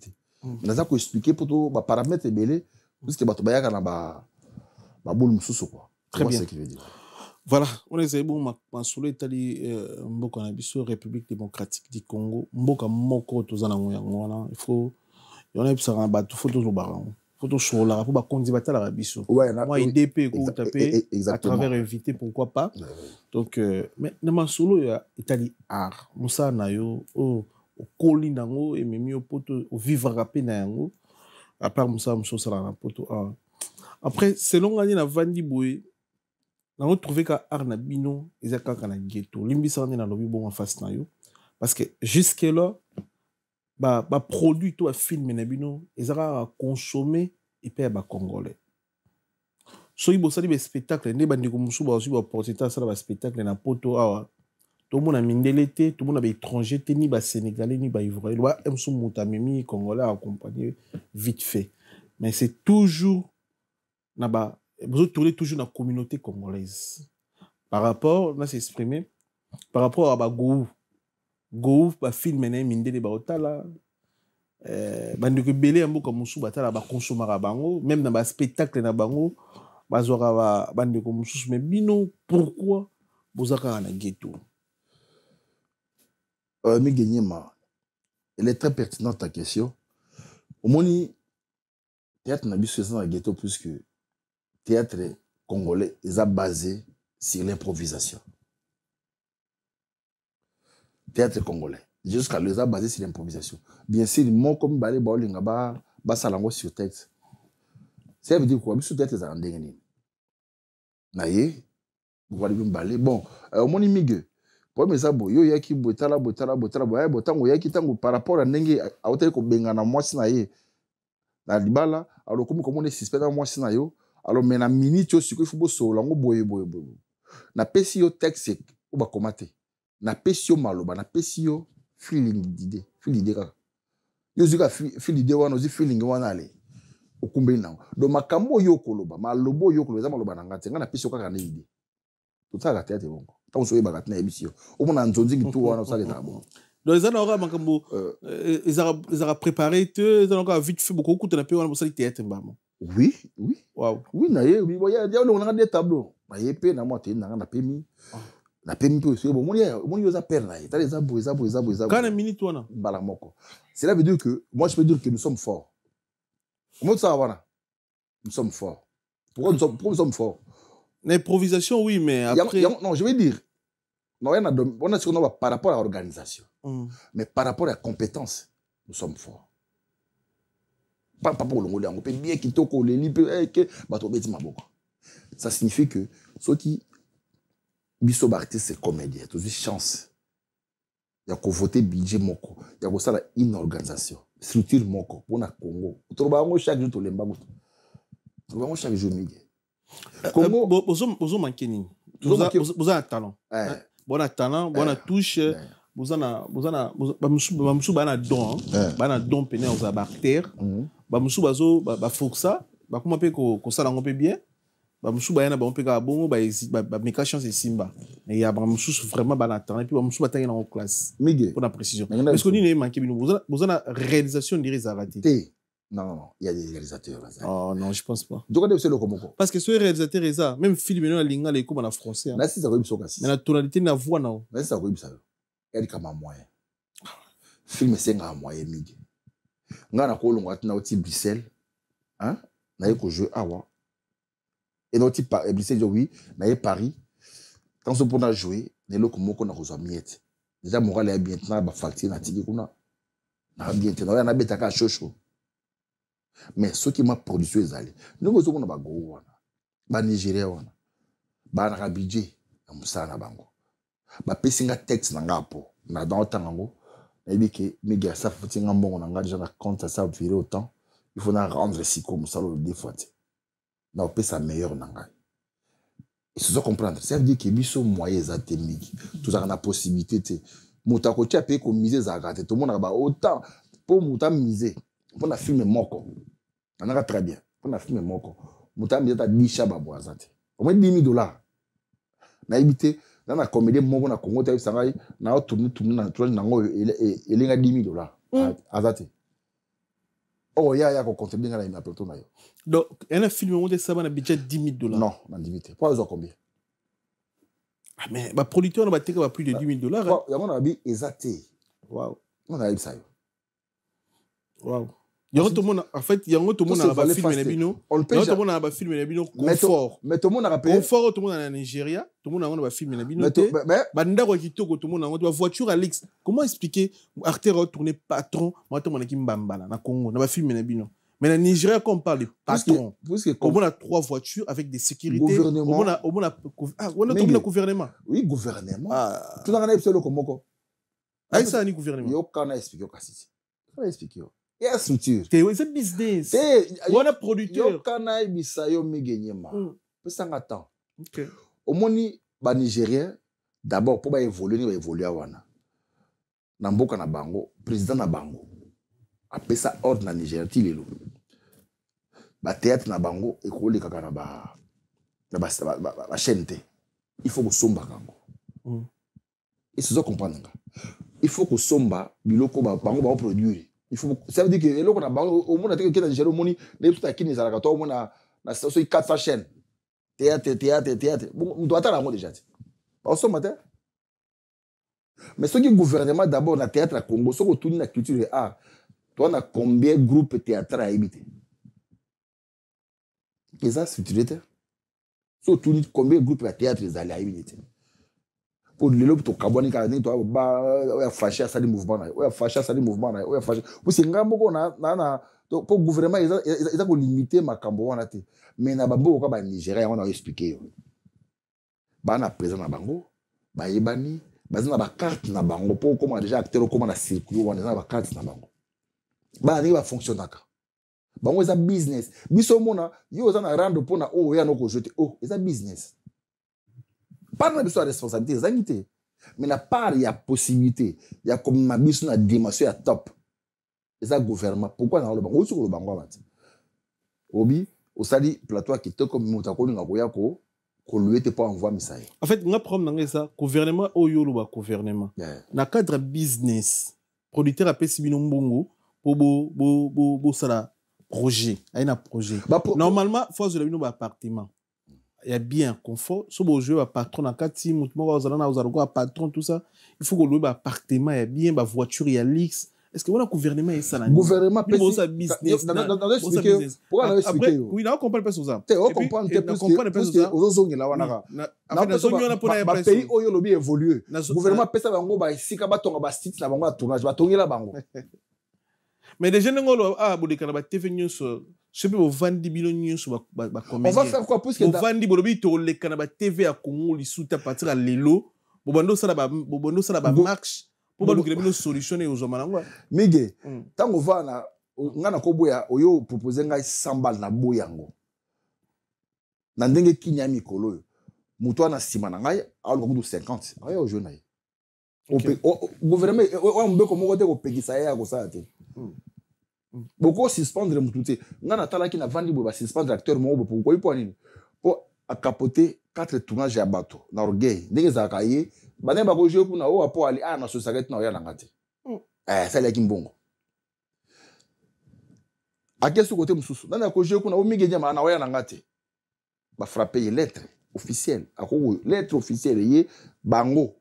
Mais ça peut expliquer pour tout les paramètres belés. Parce que Batoubaya a un boule moussou. Très bien. C'est ce qu'il veut dire. Voilà, on est bon, Mansoulé Tali, Mboka Nabiso, République démocratique du Congo, Mboka Moko, Tozana, il faut. Il y en a qui sont en bas, il faut toujours baran. Il faut toujours là, pour condibater la Rabiso. Moi, IDP, à travers invité, pourquoi pas. Donc, mais Mansoulou, il y a dit art. Moussa Nayo, au Koli Nango, et même au poto, au vivre rapide Nango. À part Moussa, Moussa Sala, poto. Après, selon Gani, la Vandi Boué, on a trouvé qu'à Arnabino, ils ont quand même ghetto. Limbi en lobby bon en face Nayo. Parce que jusque-là, bah produit tout à film Nabino, ils ont consommé et payer à Congolais. So il bosse des spectacles, ne bandi comme sous aussi ba porter ça ba spectacle na poto awa. Tout le monde a mindelete, tout le monde a étranger, ni ba sénégalais ni ba ivoirien. Loi msou mutamimi Congolais accompagné vite fait. Mais c'est toujours na ba vous tournez toujours dans la communauté congolaise. Par rapport, on a s'exprimer, par rapport à Bagou, Gou, ba film mené minde de baotala, bandeko belé ambo comme musu batala ba consommer bango, même dans ba spectacle na bango, bazora ba bandeko musu mais bino pourquoi bozaka na ghetto? Miguenyema, elle est très pertinente ta question. Au moni théâtre na biso dans ghetto plus que théâtre congolais est basé sur l'improvisation. Théâtre congolais, jusqu'à les a basé sur l'improvisation. Bien sûr, moi comme balé baolinga ba salango sur texte. Ça veut dire quoi? Biso théâtre za ndengeni. Naye, vous voyez balé bon, au moni migue. Pour mes abo yo yaki botala botango yaki tango par rapport à ndenge a hôtel ko benga na mwasi na ye. Na libala, alors comme on est suspect dans mwasi na yo. Alors, mais na minute, il faut que vous boye. Na pesi yo texte, ou ba komate. Na pesi yo maloba, na pesi yo feeling d'idée. Feeling d'idée. Yo zika feeling d'idée wana, ozi feeling wana ale. Okumbe na. Donc, makambo yo koloba, malobo yo koloba, maloba na ngate. Nga na pesi yo kaka na idée. Tout ça, la théâtre est bon. Tant que vous ba gatna ebisio. Au moins, nzonzi ki tout wana, ça les abo. Donc, ils ont makambo, ils ont préparé, ils ont encore vite fait beaucoup de temps, on a théâtre mbamo. Oui. Wow. Oui, on a des tableaux. Na pe na moi na pemi. Na pemi peu c'est bon. Mon yo za perdre là. T'as les abo. Quand une minute toi na. Balamoko. Cela veut dire que moi je peux dire que nous sommes forts. Comment ça va? Nous sommes forts. Pourquoi nous sommes forts? L'improvisation oui, mais après non, je veux dire non, on a ce qu'on a par rapport à l'organisation. Mais par rapport à la compétence, nous sommes forts. Pas pour le monde, on peut bien quitter les libres, ça signifie que ceux qui sont artistes et comédiens, ils ont une chance. Il y a qu'à voter budget moko, il y a qu'à faire une organisation, structure moko pour le Congo. Chaque jour, chaque jour, Congo, vous manquez ni. Vous avez un talent. Bon talent, bonne touche. Vous avez un don péné aux abartères. Bamusu bazo ba foxa ba kuma pe ko sala ngompe bien bamusu ba yana ba mpe ka bongo ba meka chance et simba et ya bamusu vraiment ba attendre et puis bamusu ba tanga en classe pour la précision parce que ni manqué bino vous avez réalisation des raté non il y a des réalisateurs là. Oh non je pense pas donc c'est le komoko parce que ce réalisateur est ça même film na linga les comme en français là si ça va biso kasi mais la tonalité na voix non là si ça va biso il y a comme moyen film c'est un moyen migi nga na ko longa tina oti Bruxelles hein na ko jouer awa et noti Bruxelles oui na Paris quand on peut jouer ne lo komoko na ko miette déjà moral est bien na ba facture na tiki kuna na bien na na betaka chocho mais ce qui m'a produit ezali nous ko na ba go wana ba Nigeria wana banaka budget na musala na bango bapesi nga texte na nga po na dans otanga ngo nayebi ke migi asa futi nga mbongo na nga déjà na compte ça virer autant il faut na rendre siko musala le deux fois te na opesa meilleur na nga et se comprendre ça veut dire que biso moyen za te migi tout ça na possibilité te muta ko tia pe ko miser za gâte tout monde ba autant pour muta miser pour na film moko anaka très bien pour na film moko muta miser ta 10 chaba boisa te au moins $10,000 na ibité na comédie moko na Congo ta sangai na tourner na tourner nango elinga $10,000 azate oh ya ko contribuer na ina plateau na yo donc un film on de ça na budget $10,000 non na divité pas besoin combien ah mais ba producteur na ba teka ba plus de $10,000 ya mona bi ezate waouh on a eu ça waouh yango to mona en fait yango to mona ba film na bino on peut yango to mona ba film na bino confort mais tout le monde a rappelé confort to mona na Nigeria to mona ba film na bino te ba ndako kitoko to mona ba voiture Alex comment expliquer acteur retourner patron moi to mona ki mbambala na Congo na ba film na bino mais na Nigeria quand on parle de patron on a 3 voitures avec des sécurités on a gouvernement oui gouvernement tout dans na episode komoko ah ça ni gouvernement yo kana expliquer kasi kana expliquer il y a structure c'est business on a producteur yo kana ibisa yo migenyema pesanga temps OK omoni ba Nigérien d'abord pour ba évoluer wana na mboka na bango président na bango apesa ordre na Nigeria ti lelo ba théâtre na bango ekoli kaka na ba chaîne te il faut que somba kango et c'est ça comprendre il faut que somba biloko ba bango ba produire il faut ça veut dire que eloko na bango au monde ateke na Nigeria moni ne tout akini za ka to mona na so 400 chaînes théâtre bon on doit attendre déjà ba somba te mais ce qui gouvernement d'abord na théâtre à Congo ce que tout na culture et art toi, on a combien de groupes théâtraux à habiter? Qu'est-ce que tu dis? Surtout, combien de groupes de théâtre ils allaient habiter? Pour le lobby, tu as cabane, tu as fâché à ça des mouvements, tu as fâché à ça des mouvements, tu as fâché. Pour ces gens, pour le gouvernement, ils ont limité ma camboana. Mais na babo, au Nigeria, on a expliqué. On a présent na bango, ba yebani, ba zina ba carte na bango, pour comment déjà acteur comment na circuit, on a ba carte na bango. Ba ni ba fonctionnaka bango eza business biso mona yo za na rendre pona o ya no ko jeter oh eza business pas na biso responsabilité zanité mais na part ya possibilité ya comme na biso na dimension ya top eza gouvernement pourquoi na lo bango sur lo bango abati obi osali plateau qui te comme mutako nga ko ya ko louer te pas envoyer message en fait nga problème nga ça gouvernement o yo lo ba gouvernement na cadre business producteur a pesi bino mbongo bo sala projet un projet normalement faut que le appartement il y a bien confort so bo jouer patron na kati mutumo ba zala na uzaroko patron tout ça il faut que le appartement il y a bien ba voiture il y a lix est-ce que voilà gouvernement et ça gouvernement peut ça business dans expliquer pourquoi on expliquer oui là on comprend pas ça on comprend plus que aux zongela wana na zongela na pona ba pays oyo lobi évoluer gouvernement pesa bango ba sika ba tonga ba site na bango tournage ba tongela bango mais les jeunes ah bo de kana ba TV news je peux vendre billions sur ba comédien on va faire quoi plus que vendre bolobi to le kana ba TV à Congo li souta partir à lelo bobondo sala ba marche pour ba lukele solutionner aux hommes ngwa mige tango va na ngana ko boya oyo proposer ngai 100 balles na boyango na ndenge kinyami kolo muto na sima na ngai aloko mutu 50 ayo jeune ai o gouvernement o mbeko moko te ko pekisa ya ko sa te beaucoup suspendre mutu te ngana tala ki na vandi bo ba suspendre acteur mo pourquoi il point pour capoter 4 tournages à bateau na orgueil ndenge za kaye bane ba ko jouer kuna o apo ali na société na ya na ngate ça la kimbongo a quel côté mususu na ko jouer kuna o mige nyama na ya na ngate ba frapper lettre officielle ako lettre officielle ye bango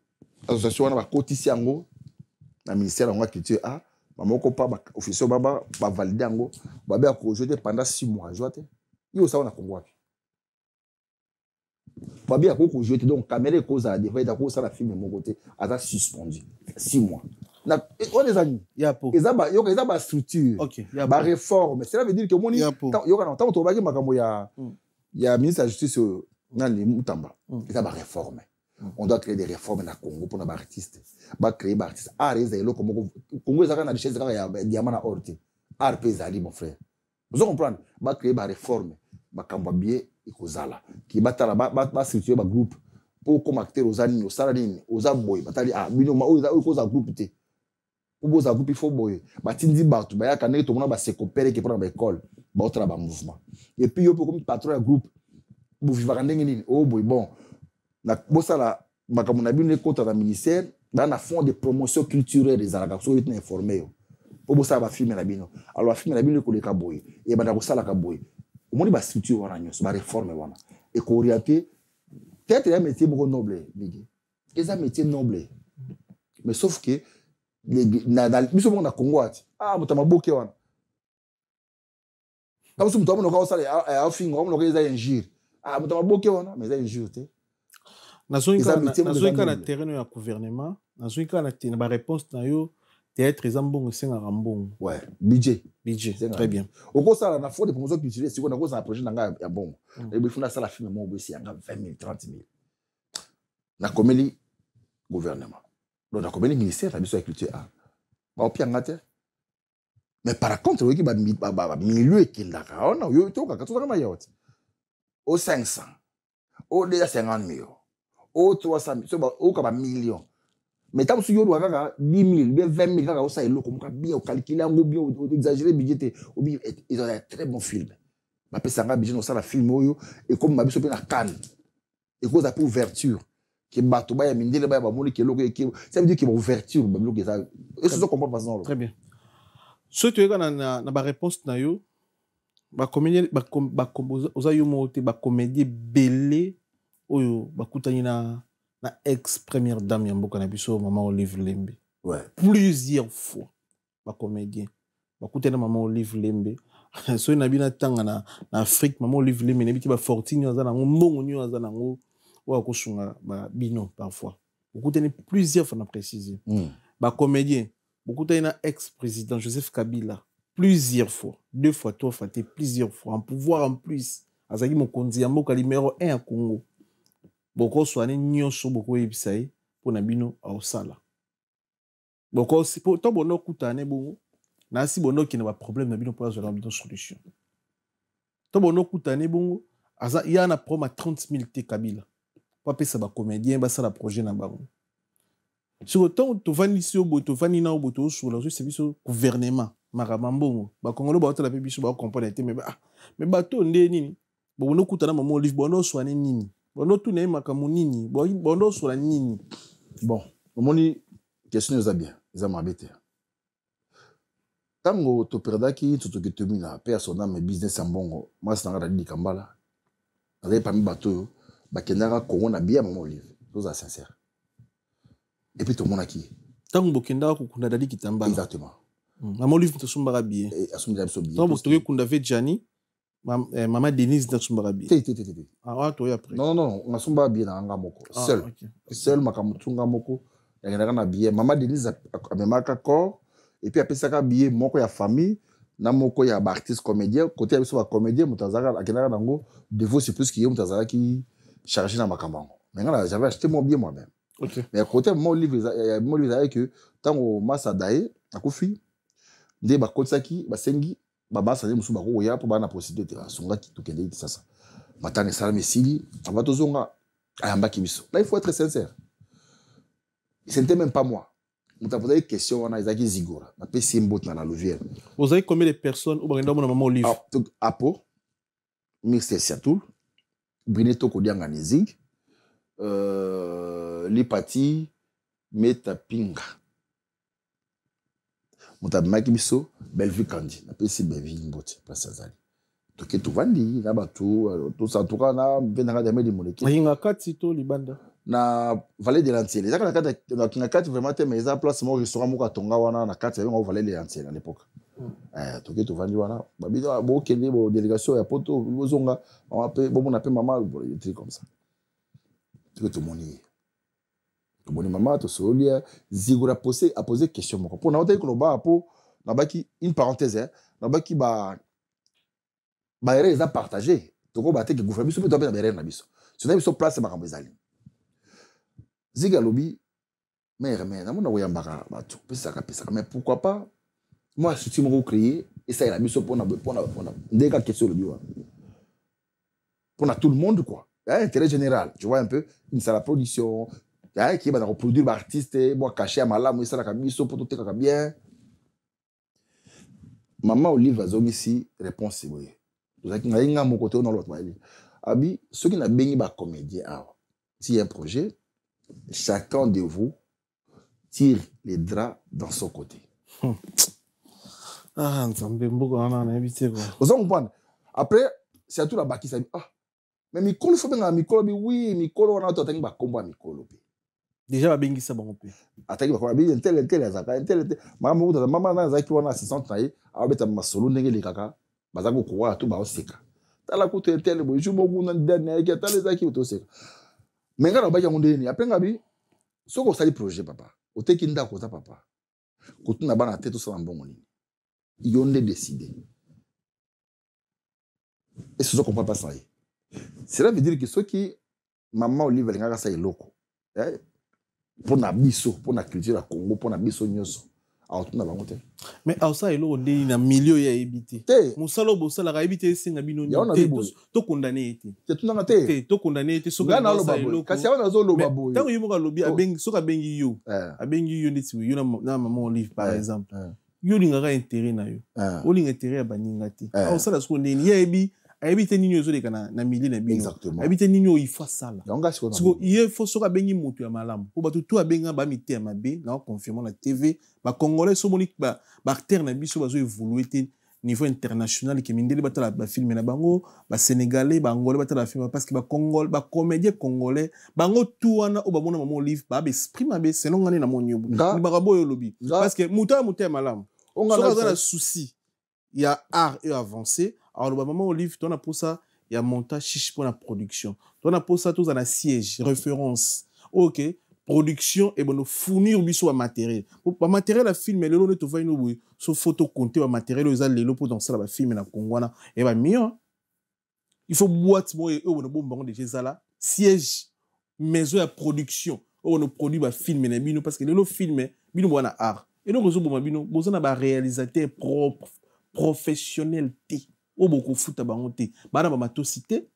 association na ba kotisi yango na ministère de la culture a mamoko pa ba officiel ba valider yango ba be ko jeter pendant 6 mois jote yo ça on a Congo ba be ko jeter donc caméra cause a devait da ko ça la film mon côté a suspendu 6 mois na on les amis ya po eza ba structure OK ba réforme cela veut dire que moni yo kana tant to ba ki makambo ya ministre de la justice Nani Moutamba. Et ça va réformer. On doit créer des réformes dans le Congo pour les artistes. On va créer des artistes. Art, le Congo, il y a des richesses, il y a des diamants à orter. Art, pays, mon frère. Vous comprenez? On va créer des réformes. On va cambier et kozala. Qui va structurer un groupe pour comme acteur aux années, aux salariés, aux abois. Ah, mais non, mais aux groupe. Pour un groupe, il faut boyer. Tindi Batou, il y a tout le monde qui se coopère qui prend l'école. Il y a un mouvement. Et puis, il y a un patron de groupe. Vous vivez oh boy, bon. Na bosala makamuna bine contre le ministère dans un fonds de promotion culturelle des Arabes so être informé pour bosala ba film na bino alors ba film na bino ko le kaboy et bana bosala kaboy au monde ba structure wana nyos ba réforme wana et ko orienter peut-être un métier beaucoup noble bigi c'est un métier noble mais sauf que na biso mo na Congo ati mutama boke wana comme si mutama no ka osala a fingo mo no ka eza injure mutama boke wana mais eza injure te. Nazoika na terrain ya gouvernement, nazoika na ba réponse na yo théâtre ezambongo senga rambongo. Ouais, budget, très bien. Au cours ça na fond de promotion culturelle, si on a cause un projet nanga ya bon. Et bi funa ça la film mo besi anga 20 000, 30 000. Na komeli gouvernement. Donc na komeli ministère la biso ya culture a. Ba opi ngate. Mais par contre, oui ki ba milieu ekindaka. On yo to ka to ka yaot. Au 500. Au déjà 50 millions. Au 300 000, au cas million. Mais tant que tu as 10 000, 20 000, au ça est loco, bien calculer, bien exagérer le budget, ils ont un très bon film. Ma pèse un budget, on ça la film, et comme ma biche na Cannes, et cause pour ouverture, qui bateau, bah, mine de bah, qui est loco, ça veut dire qu'il y a ouverture, bah, loco, ça. Et ce sont comprendre façon. Très bien. Ce que tu as na réponse na yo, ba comédie, ba ozayo moté, ba comédie belé. Oyo bakutani na ex première dame ya mboka na biso maman Olive Lembe. Ouais. Plusieurs fois ba comédien bakutana maman Olive Lembe. So na bina tanga na Afrique maman Olive Lembe nebiti ba fortune za na mbongo nyo za na ngo wa kosunga ba bino parfois. Bakutani plusieurs fois na préciser. Ba comédien bakutani na ex président Joseph Kabila plusieurs fois, 2 fois, 3 fois, plusieurs fois en pouvoir en plus. Azaki mokonzi ya mboka numéro 1 à Congo. Boko soane nyonso boko yebisai pour na bino ausala. Boko si pour to bono kutane bongo na si bono ki na ba problème na bino pour azola bino solution. To bono kutane bongo aza ya na proma 30 000 te Kabila. Pa pesa ba comédien ba sala projet na bango. Sur autant to vani si obo to vani na obo to sur la service gouvernement maramambongo ba kongolo ba otala pe biso ba comprendre te mais ba to nde nini bono kutana maman Olive bono soane nini. Bon, tout n'est pas nini. Bon, sur la nini. Bon, mon question est bien. Ils ont m'habité. Tango to perdaki to que tu mina personne mais business en bon. Moi c'est dans la Kambala. Avec parmi bateau, bakendara Congo na bien maman Olive. Chose sincère. Et puis tout le monde a qui. Tango bokendara ko kunda dali kitambala. Exactement. Maman Olive to sombara bien. Et assume la bien. Tango to kunda ve Jani. Maman Denise na sombara bien. Ah, toi après. Non, on a sombara bien na nga moko. Seul. Seul makamutunga moko. Ya na bien. Maman Denise a même accord et puis après ça ka bien moko ya famille na moko ya artiste comédien côté ya so comédien mutazaka akenaka nango devo c'est plus qui mutazaka qui chargé na makambango. Maintenant j'avais acheté mon bien moi-même. OK. Mais côté mon livre que tango Masadae akufi nde ba kotsaki ba sengi baba sale musu bako ya po bana possibilité songa ki tukende sasa matane sala mesili abato zonga ayamba kibiso. Là il faut être sincère. Ce n'était même pas moi. Vous avez posé une question, on a Isaki Zigora. On a fait Simbot dans la Louvière. Vous avez combien de personnes au Baganda Maman Olive? Apo, Mixte Siatoul, Brineto Kodianga Nizig, Lipati, Metapinga. Moutabimaki Biso, Bellevue Kandi. On a fait Bellevue Mbot, place Azali. Toke Touvandi, Nabatou, tout ça, tout ça, on a vendu des molécules. Il y a 4 sites, Libanda. Na vallée de l'Antiel. Les gens na carte vraiment mais ils ont place mon restaurant moka tonga wana na carte on vallée de l'Antiel à l'époque. Toke to vandi wana ba biso bo kende bo délégation ya poto bozonga on appelle bon on appelle maman des trucs comme ça. Toke to moni. To moni maman to solia Zigora a posé question moko. Pour na hôtel ko ba po na baki une parenthèse na baki ba ere za partager. Toko ba te que gouvernement biso to ba na biso. so na biso place makambo ezali Ziga lobi mère namona koyambaka bato pesaka mais pourquoi pas moi je suis mon créer et ça il a mis ça pour dès que question le bio pour tout le monde quoi intérêt général tu vois un peu une salle la production qui va reproduire l'artiste moi cacher à malamu et ça la biso pour tout bien maman Olive azongi ici réponse c'est boye zaki nga mon côté dans l'autre abi ceux qui n'a bengi ba comédien s'il y a un projet chacun de vous tire les draps dans son côté. Ah, Vous comprenez? Après, c'est à tout la baki ça dit mais Mikolo faut bien Mikolo oui Mikolo on a tout attendu ba combat Mikolo. Déjà ba bengi ça bon peu. Attendu ba combat bien tel azaka maman na zaki wana assistant na ye abeta masolo ndenge le kaka bazako kwa tout ba oseka. Tala ko tel bo ju mo kuna ndane ya tala zaki to seka. Mais ngara ba yango ndeni après ngabi soko sali projet papa. Oteki ndako za papa. Kotuna bana tête so mbongo ni. Yonde décider. Et ce qu'on comprend pas ça. Cela veut dire que ceux qui maman Olive lingaka ça eloko. Pour na biso, pour na culture la Congo, pour na biso nyoso. Aotuna bango te. Mais ça eloko ndeni na milieu ya ebité. Musalo bosala ka ebité singa bino ni. To condamné été. Te tunanga te. To condamné été so ka ça eloko. Kasi wana zo loba boy. Tango yimo ka lobi abengi so ka bengi yo. Abengi yo ndeti yo na maman Olive par exemple. Yo lingaka intérêt na yo. O linga intérêt ya baninga te. Ça la so ndeni ya ebi habiter nini ozo leka na milieu na bino. Exactement. Habiter nini il faut ça là. Donc il faut so ka bengi mutu ya malamu. Po batu to abenga ba mité ya mabe na confirmer la TV ba congolais so moni ba acteur na biso bazo évoluer te niveau international qui mindeli batala ba film na bango ba sénégalais ba angolais batala film parce que ba congolais ba comédien congolais bango tout wana o ba mona maman Olive ba exprime ba selon ngani na monyobu ni ba boyo lobi parce que mutu ya malamu on a un souci il y a art et avancé alors le maman Olive ton a pour ça il y a montage chiche pour la production ton a pour ça tous en a siège référence OK production et bon fournir biso matériel pour matériel la film le lo to va ino so photo compter wa matériel aux allé pour dans ça la film na Congona et ba mieux il faut boîte mo et on bon bango de ça siège maison de production on produit ba film na bino parce que le film bino bona art et donc zo bon bino bozana ba réalisateur propre professionnel té o beaucoup foot bango té bana ba matosité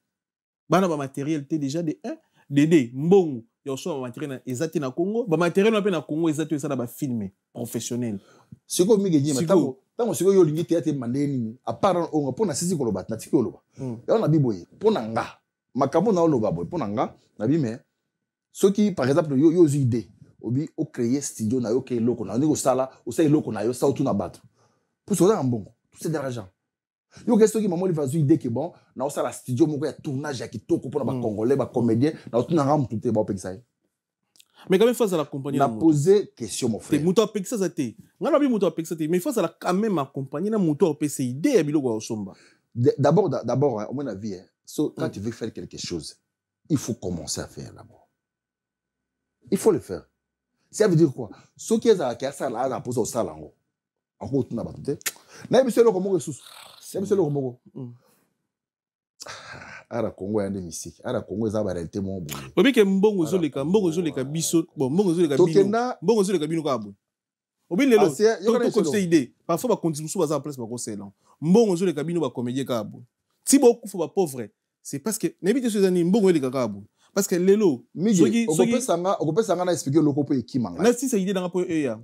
bana ba matériel té déjà de 1 de mbongo ya so matériel ezati na Congo ba matériel na pe na Congo ezati ça ba filmer professionnel siko mige ma tango siko yo lingi théâtre mandeni à part on pona sisi ko loba na tiki loba ya na biboye pona nga makambo na loba boy pona nga na bi mais ceux qui par exemple yo idée obi o créer studio na yo ke loko na ndiko sala o sai loko na yo sa tout na battre pour ça en bon tout c'est de l'argent yo qu'est-ce qui maman lui faisait idée que bon na o sala studio moko ya tournage ya kitoko pour ba congolais ba comédien na tout na ram tout est bon pour ça mais quand même face à la compagnie na poser question mon frère muto apekisa ça te ngana bi muto apekisa te mais face à la quand même accompagner na muto apesa idée ya biloko ya somba d'abord au mon avis so quand tu veux faire quelque chose il faut commencer à faire d'abord il faut le faire ça veut dire quoi ce qui est à ça là na poser au salon encore tout na batute na biso le komoko sous c'est biso le komoko ara Congo ya musique ara Congo za ba réalité mo bo obi ke mbongo zo leka biso bon mbongo zo leka bino mbongo zo leka bino ka bo obi lelo to conseil idée parfois ba continue sous ba place ba conseil mbongo zo leka bino ba comédien ka bo ti bo ku fo ba pauvre c'est parce que n'habite ce ani mbongo leka ka bo parce que lelo soki on peut sanga na expliquer loko po ekimanga na si ça idée dans po ya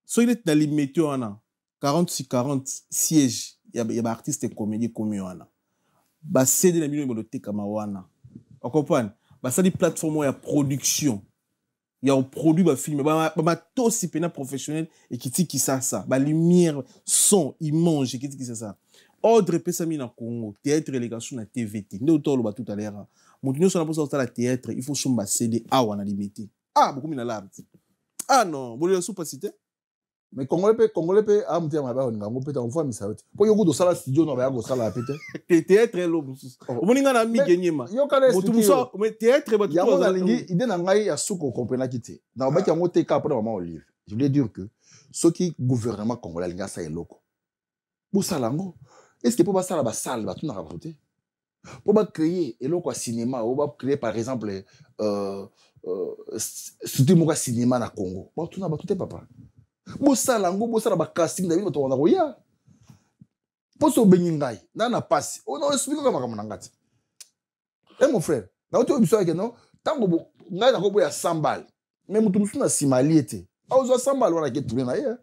so il est dans les métiers ana 40 sièges ya ba artiste comédien comme wana ba céder na bino monoté kama wana on comprend ba ça di plateforme ya production ya on produit ba film ba to si pena professionnel et qui ça ba lumière son image et qui ça ordre pesami na Congo théâtre relégation na TVT ndo to lo ba tout à l'heure montinyo so na posa la théâtre il faut somba céder wana limité beaucoup mina l'art non bolé sous pas cité mais congolais pe amtia ma ba ngango peta on fois misauti po yoku do sala studio no ba ya go sala pete théâtre lo omoninga na mi genyema motu muso mais théâtre ba tout ya lingi idée na ngai ya suko comprendre kiti na ba ki yango te ka pour maman Olive je voulais dire que ceux qui gouvernement congolais linga sa eloko bo sala ngo est-ce que po ba sala ba salle ba tout na raconter Pour créer et là cinéma, on va créer par exemple surtout mon cinéma na Congo. Bon tout na ba tout est papa. Bossa lango bossa na ba casting David to na roya. Poso beningai na passe. On a expliqué comment comme ngati. Eh mon frère, na oto biso ke non, tango bo ngai na ko boya 100 balles. Mais mutu musu na simaliete. A ozo 100 balles wana ke tourner na ye.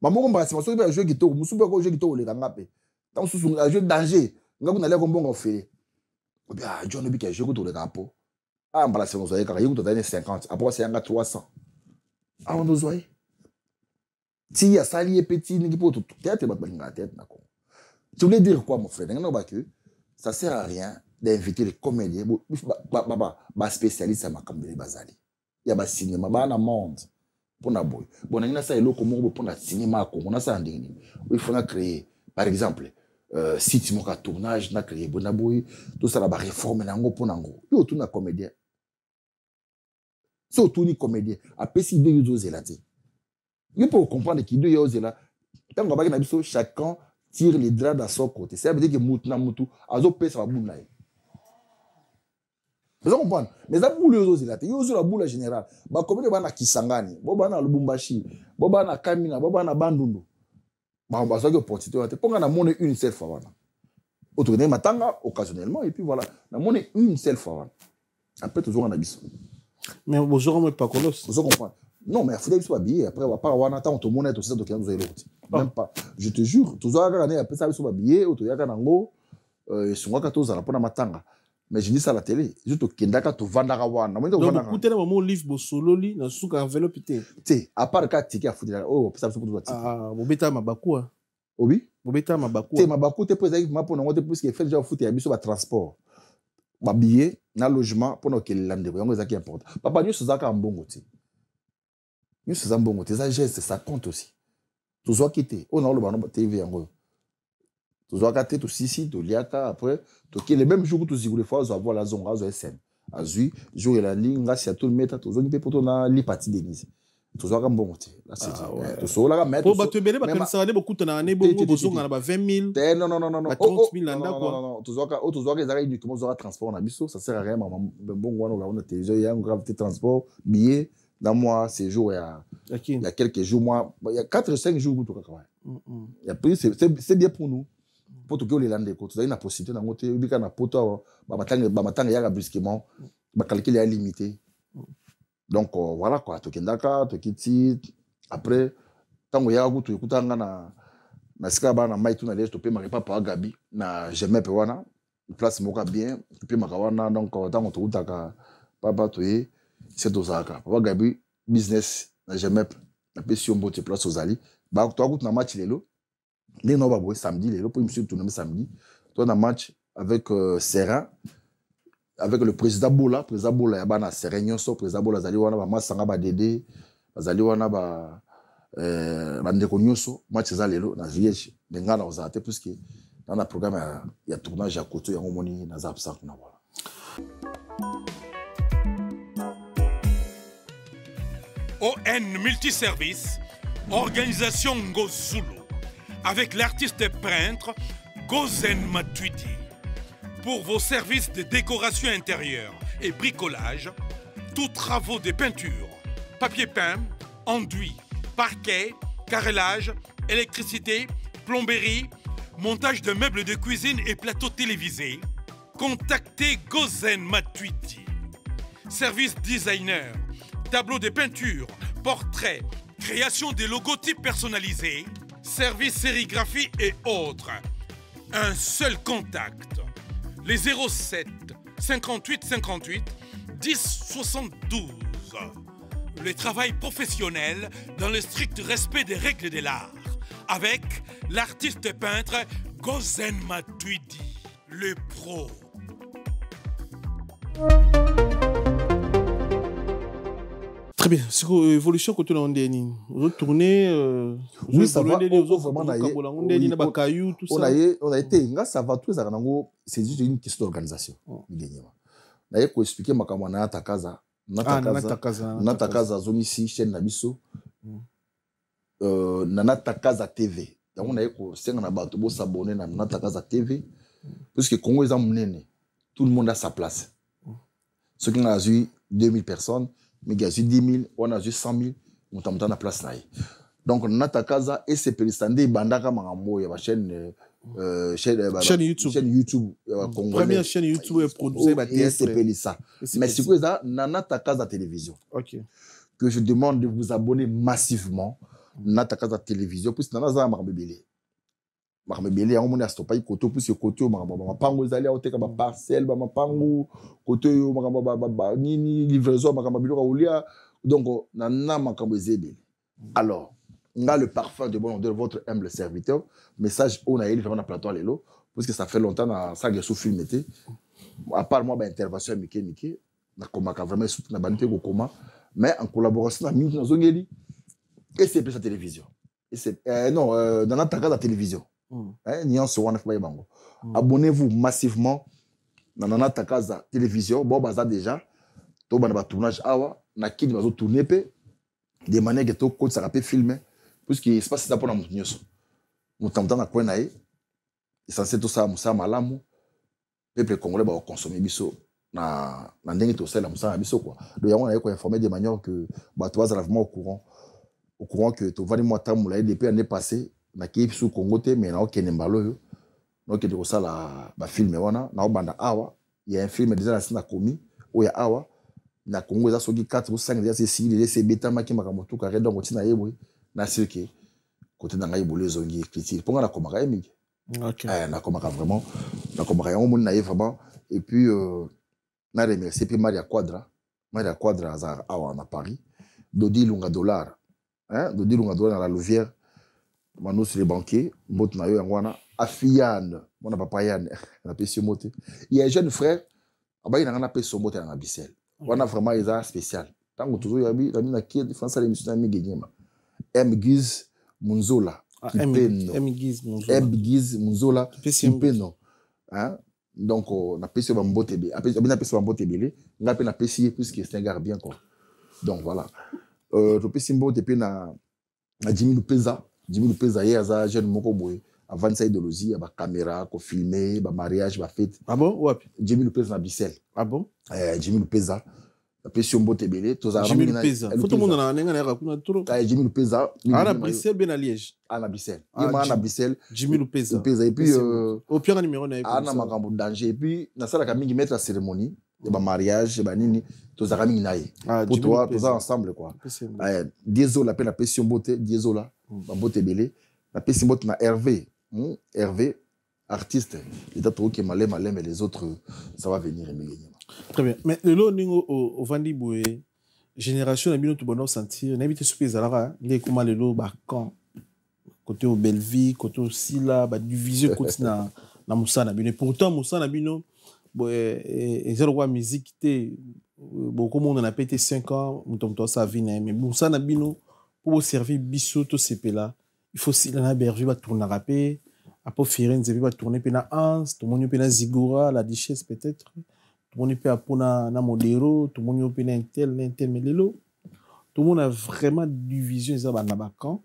Maman ko mbasi maso be jouer kitoko, musu be ko jouer kitoko le ngape. Tant susu a jouer danger. Ngaku na le ko mbongo fele. Ah, John Obi qui a joué le capot. Ah, on va la faire, vous avez 50. Après, c'est un 300. Ah, on nous voit. Si il y a sali et petit, il faut tout tête, tu voulais dire quoi, mon frère? Ça sert à rien d'inviter les comédiens, spécialistes à Makambele Bazali. Il y a un cinéma, il y a un monde. Pour la boy. Bon, il y a ça, il y a un cinéma, il y a ça, il faut créer, par exemple, si tu as un tournage, tu as créé Bonaboui, tout ça, tu as réformé Nango pour Nango. Tu as un comédien. Si tu es un comédien, après, si tu es un il faut comprendre qu'il y a là. Tant que chacun tire les draps dans son côté. Ça veut dire que Moutou, a ça va bouler. Vous comprenez? Mais ça boule aux là. Il y a la boule générale. Bah, comme il y a Kisangani, Bobana Lubumbashi, Bobana Kamina, Bobana Bandundu. Bah, on va dire que pour on a monnaie une seule fois. Autour de Matanga, occasionnellement, et puis voilà. On a monnaie une seule fois. Après, toujours en abysse. Mais vous aurez pas colosse. Vous comprenez? Non, mais il faut que soit habillé. Après, on va pas avoir un temps, on monnaie, tout ça, donc vous avez l'autre. Même pas. Je te jure, toujours à gagner, après ça, il faut habillé, autour de Yango, et sur moi, quand on a pas Matanga. Mais je dis ça à la télé. Juste au Kendaka, tu vas dans la donc, vous écoutez mon livre, Sololi, dans ce cas, enveloppe. Tu sais, à part le cas, tu as foutu là. Oh, ça, c'est pour toi. Ah, vous mettez ma bakou. Oui? Vous mettez ma bakou. Tu sais, ma bakou, tu es posé avec ma pour nous, plus qu'il fait déjà foutu, il y a sur le transport. Ma billet, na logement, pour nous, qu'il l'ande. C'est ça qui est important. Papa, nous, c'est ça qui est un bon côté. Nous, c'est un bon côté. Ça geste, ça compte aussi. Tu dois quitter. On a le banon TV en gros. Tu dois quitter, tu sisi, tu liata, après, tu le même jour que tu dis, il faut avoir la zone, la SN. Azui, jour et la ligne, là, si tu le mets, tu dois quitter pour ton partie d'église. Tu dois un bon côté. Là, c'est ça. Tu dois la mettre. Pour te bénéficer, parce que ça va beaucoup de l'année, beaucoup de 20 000. Non. 30 000 ans, quoi. Non. Tu dois qu'ils arrivent uniquement sur le transport. Ça sert à rien. Bon, on a télévision, il y a un grave transport, billet. Dans moi, ces jours, il y a quelques jours, moi, il y a 4 ou 5 jours où tu as c'est bien pour nous. Pour tout les landais, tu as une possibilité dans côté, il y a un poteau, il y a brusquement, il calcul est limité. Donc voilà quoi, tu kendaka, tu kiti, après, tant que y a un tu écoutes na skaba na mai tu na lèche, tu peux marrer pas Gabi, na jamais pe wana, place moka bien, tu peux marrer donc tant que tu utaka, papa tu es, c'est dosaka. Papa Gabi, business, na jamais, na pe si on bote place aux ali, bah tu écoutes na match lelo. Les noms samedi, les pour monsieur tourner samedi. Toi, on a match avec Serra, avec le président Boula. Président Boula, il y a un Serra, président Boula, Zali Wana, Massanga, Badede, Zali Wana, Bandeko Nyoso, match Zalelo, na Viège, Bengana, on a été plus que dans le programme, il y a tournage à côté, il y a un moment, il y a un absent. ON Multiservice, organisation Ngozulu. Avec l'artiste peintre Gozen Matuidi. Pour vos services de décoration intérieure et bricolage, tous travaux de peinture, papier peint, enduit, parquet, carrelage, électricité, plomberie, montage de meubles de cuisine et plateaux télévisés, contactez Gozen Matuidi. Service designer, tableau de peinture, portrait, création de logotypes personnalisés, service sérigraphie et autres. Un seul contact. Les 07 58 58 10 72. Le travail professionnel dans le strict respect des règles de l'art. Avec l'artiste peintre Gozen Matuidi, le pro. Très bien. C'est quoi l'évolution côté de l'Ondéni? Retourner. Oui, ça va. On a été, ça va tout ça. C'est juste une question d'organisation. On a expliqué ma camarade Natakaza. Natakaza zone ici, chaîne Nabiso. Natakaza TV. On a s'abonner à Natakaza TV. Parce que Congo est en monnaie, tout le monde a sa place. Ceux qui ont eu 2000 personnes, mais qui ont eu 10 000, on a eu 100 000, on a la place. Donc, on a ta casa et c'est Pélistandé, Bandaka Marambo, il y a chaîne YouTube. Première chaîne YouTube est produite par TSP. Mais c'est quoi ça? Nana ta casa télévision. Ok. Que je demande de vous abonner massivement. Nana ta casa télévision. Puis Nana za Marbebele. Marbebele, on m'a stoppé pas côté plus que côté Marbaba. Pango zali a oté comme parcelle, ba pango côté Marbaba ni livraison Marbaba bilo kaulia. Donc Nana makambo zebele. Alors on a le parfum de bon de votre humble serviteur. Message on a eu vraiment plateau lelo parce que ça fait longtemps na ça que sous film était. À part moi ba intervention Mickey na komaka vraiment soutenu na banité ko koma mais en collaboration na minute na zongeli et c'est plus la télévision. Et c'est non dans la casa de la télévision. Nuance one fa bango. Abonnez-vous massivement dans notre casa télévision. Bon baza déjà to bana ba tournage awa na kid bazo tourner pe de manière que to ko ça rapé filmer parce que espace ça pour na mutinyoso. Mutamta na kwena e censé tout ça musa malamu peuple congolais ba consommer biso na ndenge to sala musa biso quoi. Donc on a ko informer de manière que ba to bazala vraiment au courant que to vani moi tamula depuis l'année passée na ki sous Congo te mais na okene mbalo yo donc de ça la ba film wana na obanda awa il y a un film déjà na sina komi o ya awa na Congo za soki 4 ou 5 déjà c'est si c'est beta maki makamoto carré donc tina yebwe na sirke côté na ngai bolé zongi critique pour na komaka emi. OK. Na komaka vraiment na komaka yango mon na vraiment et puis na remercier puis Maria Quadra za awa na Paris Dodi Lunga dollar Dodi Lunga dollar na la Louvière Manu sur les banquiers, mbot na yo ngwana afiane, mon papa Yann, na pesi mote. Il y a un jeune frère, aba ina na pesi mote na Bissel. Wana vraiment ils spécial. Tango toujours yabi na ki différence à l'émission na migenyema. M Giz Munzola. M Giz Munzola. Peno. Donc na pesi ba mbote be. Na pesi ba mbote belé, na pe na pesi puisque c'est un gars bien quoi. Donc voilà. To pesi mbote pe na Jimmy Lupeza. Jimmy Lupeza hier za jeune moko boy avant sa idéologie ba caméra ko filmer ba mariage ba fête. Ah bon wapi Jimmy Lupeza na Bissel. Ah bon Jimmy Lupeza la pression mbote belé to za Jimmy Lupeza faut tout le monde na nenga na kuna trop. Jimmy Lupeza à Bruxelles bien à Liège. À Bissel. Il m'a na Bissel Jimmy Lupeza et puis au pire numéro na na makambo danger et puis na sala ka mingi mettre la cérémonie de ba mariage ba nini to za mingi naye pour toi to za ensemble quoi. Désolé la peine la pression mbote désolé Bambote belé la pesi mbote na Hervé artiste il t'a trouvé que malé mais les autres ça va venir très bien mais le lot ningo au vandi boé génération na bino to bonheur sentir na bité soupe zalara ndé comment le lot ba quand côté au Belleville côté aussi là ba division côté na musana bino pourtant musana bino boé zéro quoi musique té beaucoup monde a pété 5 ans mutomto ça vient mais musana bino pour servir biso to CP là il faut si la berger va tourner rapé après Firenze va tourner pe na Ans tout monde pe na Zigora la Duchesse peut-être tout monde pe apona na Modero tout monde pe na Intel mais lelo tout le monde a vraiment division ça ba na ba camp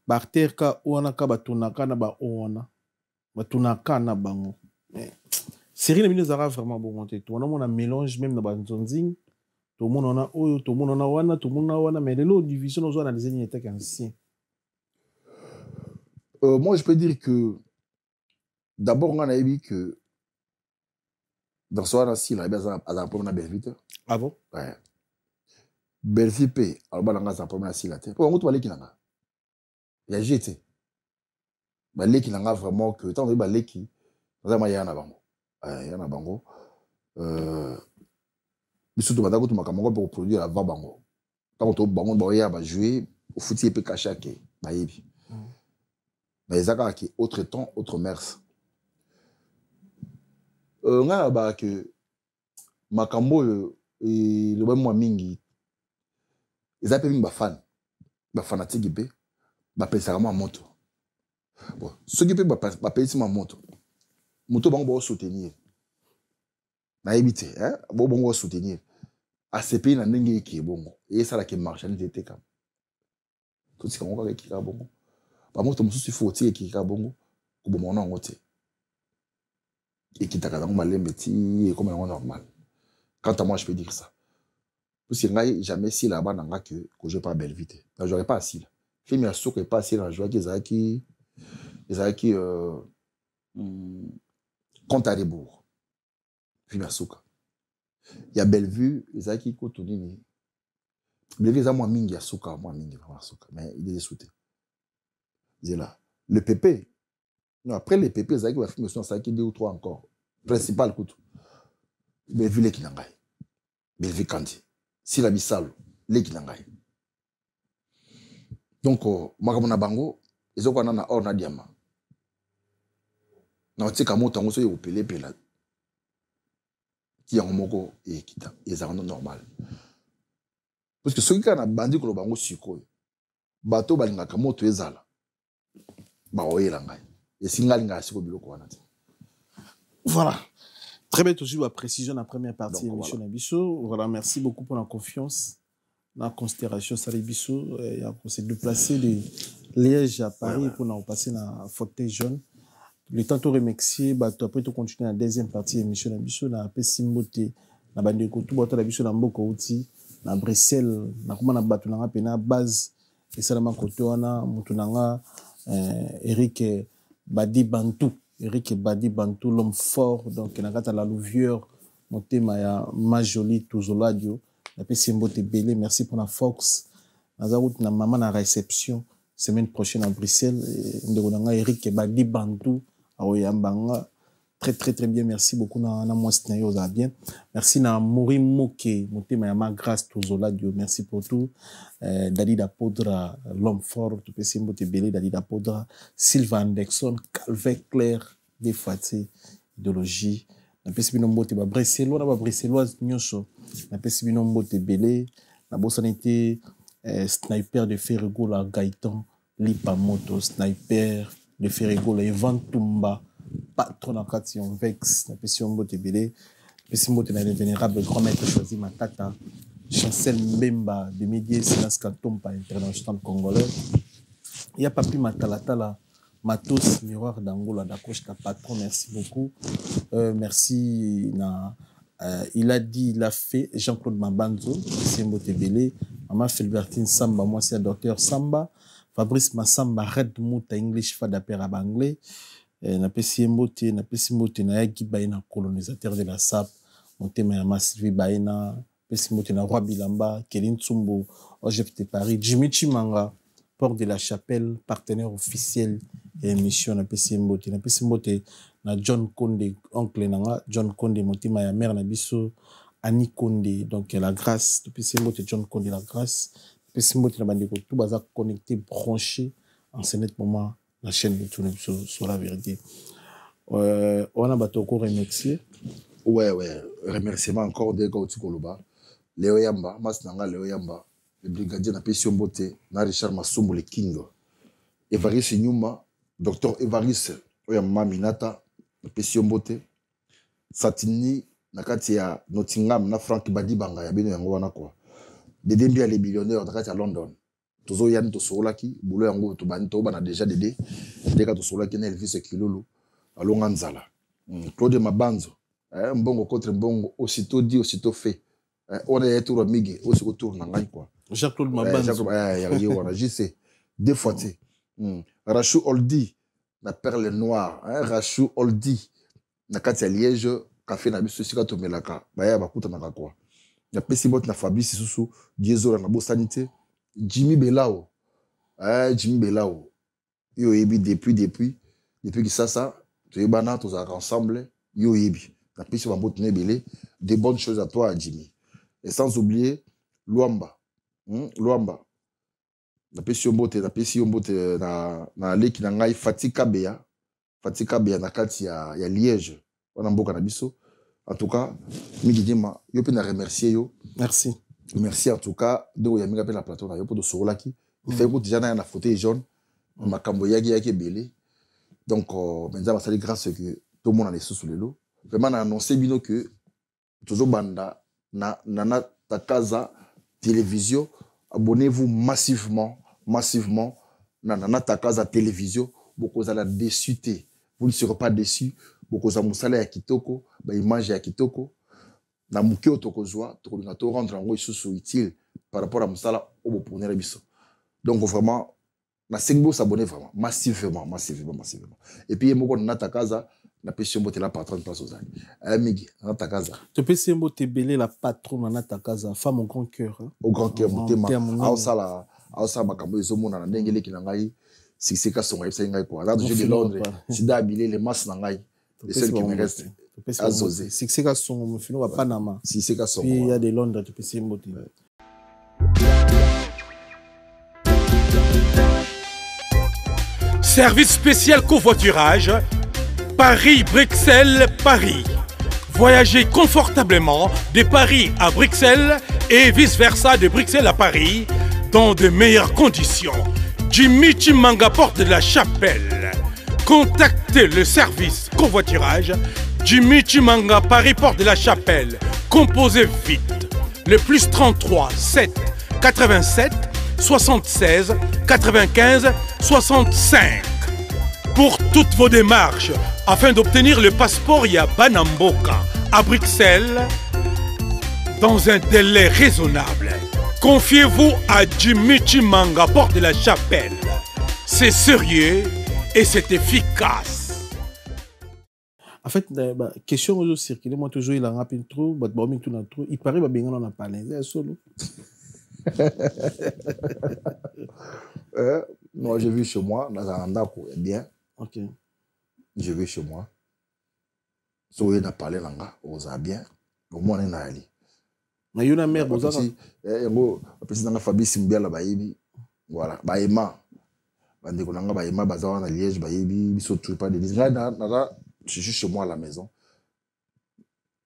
ba terre ka ona ka ba tourner ka na ba ona ba tourner ka na bango série na bino zara vraiment bon monter tout on a mélange même na ba nzonzing. Tout le monde en a oyo, tout le monde en a wana, tout le monde en a wana, mais les lots division nous ont analysé les états anciens. Moi, je peux dire que d'abord, on a vu que dans ce cas-ci, il y a un problème à Belvite. Ah bon? Ouais. Belvite, alors, il y a un problème à Silaté. Pour moi, tu vas aller qui n'a il y a GT. Il y a vraiment que tant que il y a un bango. Il y a un bango. Surtout pendant que tu m'as pour produire la bango. Quand tu bango boya va jouer au foot et caché que baïbi. Mais ça qui autre temps autre mers. On a ba que makambo et le moi mingi. Ils appellent ba fan. Ba fanatique be ba penser ma moto. Bon, ceux qui peut ba penser ma moto. Moto bango ba soutenir. Na éviter hein, bon soutenir. À ces pays, il y a qui est bon. Et ça, qui marche, il y a comme. Tout ce qu'on a qui est bon. Par contre, il faut tirer qui est bon. Pour mon nom, et qui t'a et comme normal. Quant à moi, je peux dire ça. Parce que jamais si là-bas, que je pas belle vite. Je n'aurais pas assis là. Film à souk et pas assis là, je vois qu'ils compte à rebours. Film à souk. Il y a Bellevue, ils ont qui continuent. Bellevue, ils ont moins mingi à souk, moins mingi à souk. Mais il est sauté. C'est là. Le PP. Non, après les PP, ils ont qui sont ça qui 2 ou 3 encore. Principal coup. Bellevue, les Kinangai. Bellevue Kandi. Si la Bissalo, les Kinangai. Donc, Makamona Bango, ils ont quoi na or na diamant. Na tika moto ngo so yo pele pela. Qui en moko et qui ta ils sont normal. Parce que ceux qui ont bandi ko bango siko. Bato balingaka moto ezala. Ba oyela ngai. Et singali nga siko biloko wana. Voilà. Très bien, toujours la précision de la première partie de l'émission voilà. Voilà, merci beaucoup pour la confiance, la considération. Salibiso, on s'est déplacé de Liège à Paris pour nous passer dans la fauteuil jaune. Le temps de remercier, après tu continuer la deuxième partie de l'émission Nabiso, na Pessimbote, na Bandeko, tout le Nabiso na Mboko Outi, na Bruxelles, na comment na batu na pena base et ça na makoto wana mutunanga Eric Badi Bantou. Eric Badi Bantou, l'homme fort, donc il y a la louvière, mon thème est Majoli Touzoladio, la Pessimbote Belé, merci pour la Fox. Na maman na réception, semaine prochaine à Bruxelles, Eric Badi Bantou, Aoyambanga, très bien, merci beaucoup na moi c'est bien. Merci na Mori Moke, mon thème est ma grâce Touzoladio, merci pour tout. Dalida Podra, l'homme fort, tout Pessimbote Belé, Dalida Podra, Sylvain Anderson, Calvin Claire, des Faté, idéologie. Na Pessimbote Bruxellois, na Bruxelloise nyonso. Na Pessimbote Belé, na Bossanité, sniper de Ferrego, la Gaëtan, Lipamoto, sniper de Ferrego, la Evan Tumba, patron na Kation Vex, na Pessimbote Belé, Pessimbote na vénérable grand maître choisi Matata. Chancel Mbemba, de Médier, Silas Katompa, international congolais. Il y a Papi Matalatala, Matos, Miroir d'Angola, d'Akoche, patron, merci beaucoup. Merci, il a dit, il a fait, Jean-Claude Mabanzo, Simbo Tebele, Maman Felbertine Samba, moi c'est le docteur Samba, Fabrice Massamba, Red Mouta, English, Fada Pera Anglais, na Pessimbo Te, na Yagi Baina, colonisateur de la SAP, Montema Yama Sylvie Baina, Pessimbote na Roi Bilamba, Kéline Tsumbo, OGFT Paris, Jimmy Chimanga, Port de la Chapelle, partenaire officiel et émission na Pessimbote. Na Pessimbote na John Konde, oncle nanga, John Konde, Motima ya mère na biso, Annie Konde, donc la grâce, de Pessimbote, John Konde, la grâce. Pessimbote na bandeko, tout baza connecté, branché, en ce net moment, la chaîne de tout sur la vérité. On a batoko remercié. Ouais, remerciement encore de Gauti Koloba. Léo Yamba, Masnanga Léo Yamba, le brigadier na Pession Bote, na Richard Masumbo le King, Evaris Nyuma, docteur Evaris Oyama Minata, na Pession Bote, Satini, nakati ya Nottingham, na Frank Badibanga, ya bino yango wana kwa. Dedembi ya les millionnaires, nakati ya London. Tozo yani to solaki, boulot yango to bani to bana déjà dédé, deka to solaki na Elvis Kilolo, alonga nzala. Claude Mabanzo, mbongo contre mbongo, aussitôt dit, aussitôt fait. On est tout amigué, aussi autour de quoi. Jacques-Claude Mabanzo. JC, deux fois. Rachou Oldi, la perle noire. Rachou Oldi, na katia Liège, café na biso sika to melaka. Baya bakuta na quoi. Na Pessimbote na Fabrice Susu, Diezora na Bosanité. Jimmy Belao. Jimmy Belao. Yo yebi depuis que ça, tu es banat, tous ensemble. Yo yebi. Na Pessimbote na belé. Des bonnes choses à toi, Jimmy. Et sans oublier Luamba. Luamba. Na pesi yombote na leki na ngai Fatika Bea na kati ya Liège. Wana mboka na biso. En tout cas, Migidima, yo pe na remercier yo. Merci. Merci en tout cas de ya minga pe la plateau na yo pour de sorolaki. Il fait que déjà na fauteuil jaune. Makambo yaki belé. Donc maintenant ça grâce que tout le monde en est sous le lot. Vraiment na annoncé bino que toujours banda na Takaza télévision, abonnez-vous massivement na Takaza télévision, beaucoup allez déçu, vous ne serez pas déçus, bokoza musala ya kitoko ba image ya kitoko na muke otokozwa tokolinga to rendre yango isusu utile par rapport à musala obo ponela biso. Donc vraiment na sengbo s'abonner vraiment massivement. Et puis moko nata kaza na pesi mbote la patronne place aux amis. Amigi nata kaza. Tu pesi mbote belé la patronne nata kaza, femme au grand cœur. Hein? Au grand cœur motema. Aosala makambo ezomona na ndenge leki na ngai siseka songa yebisa ngai quoi. Là je de Londres, sida habillé les masses na ngai. Les seuls qui me restent. Azosé. Siseka songa mo fino wa Panama. Siseka songa. Puis il y a de Londres tu pesi mbote. Service spécial covoiturage, Paris-Bruxelles-Paris. Voyagez confortablement de Paris à Bruxelles et vice-versa de Bruxelles à Paris dans de meilleures conditions. Jimmy Chimanga, porte de la Chapelle. Contactez le service covoiturage Jimmy Chimanga, Paris, porte de la Chapelle. Composez vite. Le plus 33 7 87 76 95 65. Pour toutes vos démarches, afin d'obtenir le passeport Yabanamboka à Bruxelles, dans un délai raisonnable, confiez-vous à Jimmy Chimanga, porte de la Chapelle. C'est sérieux et c'est efficace. En fait, la question aujourd'hui circulée, moi toujours il a rappelé trop, il paraît que on a parlé, c'est solo. Moi, j'ai vu chez moi, dans un endroit bien. Ok. J'ai vu chez moi. Si on a parlé là, on a bien. Au moins, on a allé. Mais il y a une mère, vous avez. Le président Fabrice Simbia, là, voilà. Baïma. Bandeko Baïma, Bazawa, à Liège, Baïbi, ils sont toujours pas des listes. Là, je suis chez moi à la maison.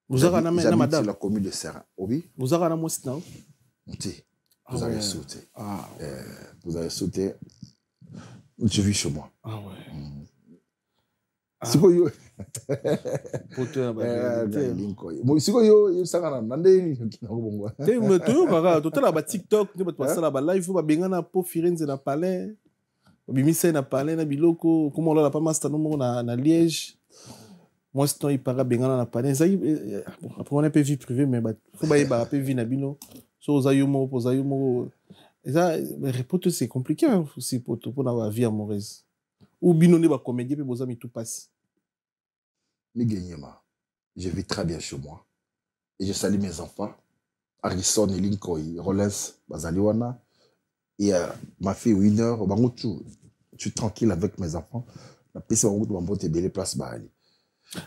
Vous avez un madame. C'est la commune de Serra. Oui. Vous avez un mot, c'est non? Vous avez sauté. Vous avez sauté. J'ai vu chez moi. Ah ouais. C'est quoi yo? Pour toi, c'est quoi yo? Ça va nandé qui n'a pas bon. Tu me tu kaka tout là TikTok, tu vas passer là live, faut benga na po Firenze na palais. Bimisa na palais na biloko, comme on l'a pas master no na Liège. Moi c'est il para benga na palais. Ça après on a pas vie privée mais faut ba pas vie na bino. So zayumo po zayumo. Et ça pour c'est compliqué aussi pour la vie amoureuse. Ou bino ne ba comédie pe bozami tout passe. Miguenyema, je vis très bien chez moi. Et je salue mes enfants. Harrison et Linkoy, Rollins, Bazaliwana. Et ma fille Winner, je suis tranquille avec mes enfants. La PC en route, je vais place Bali.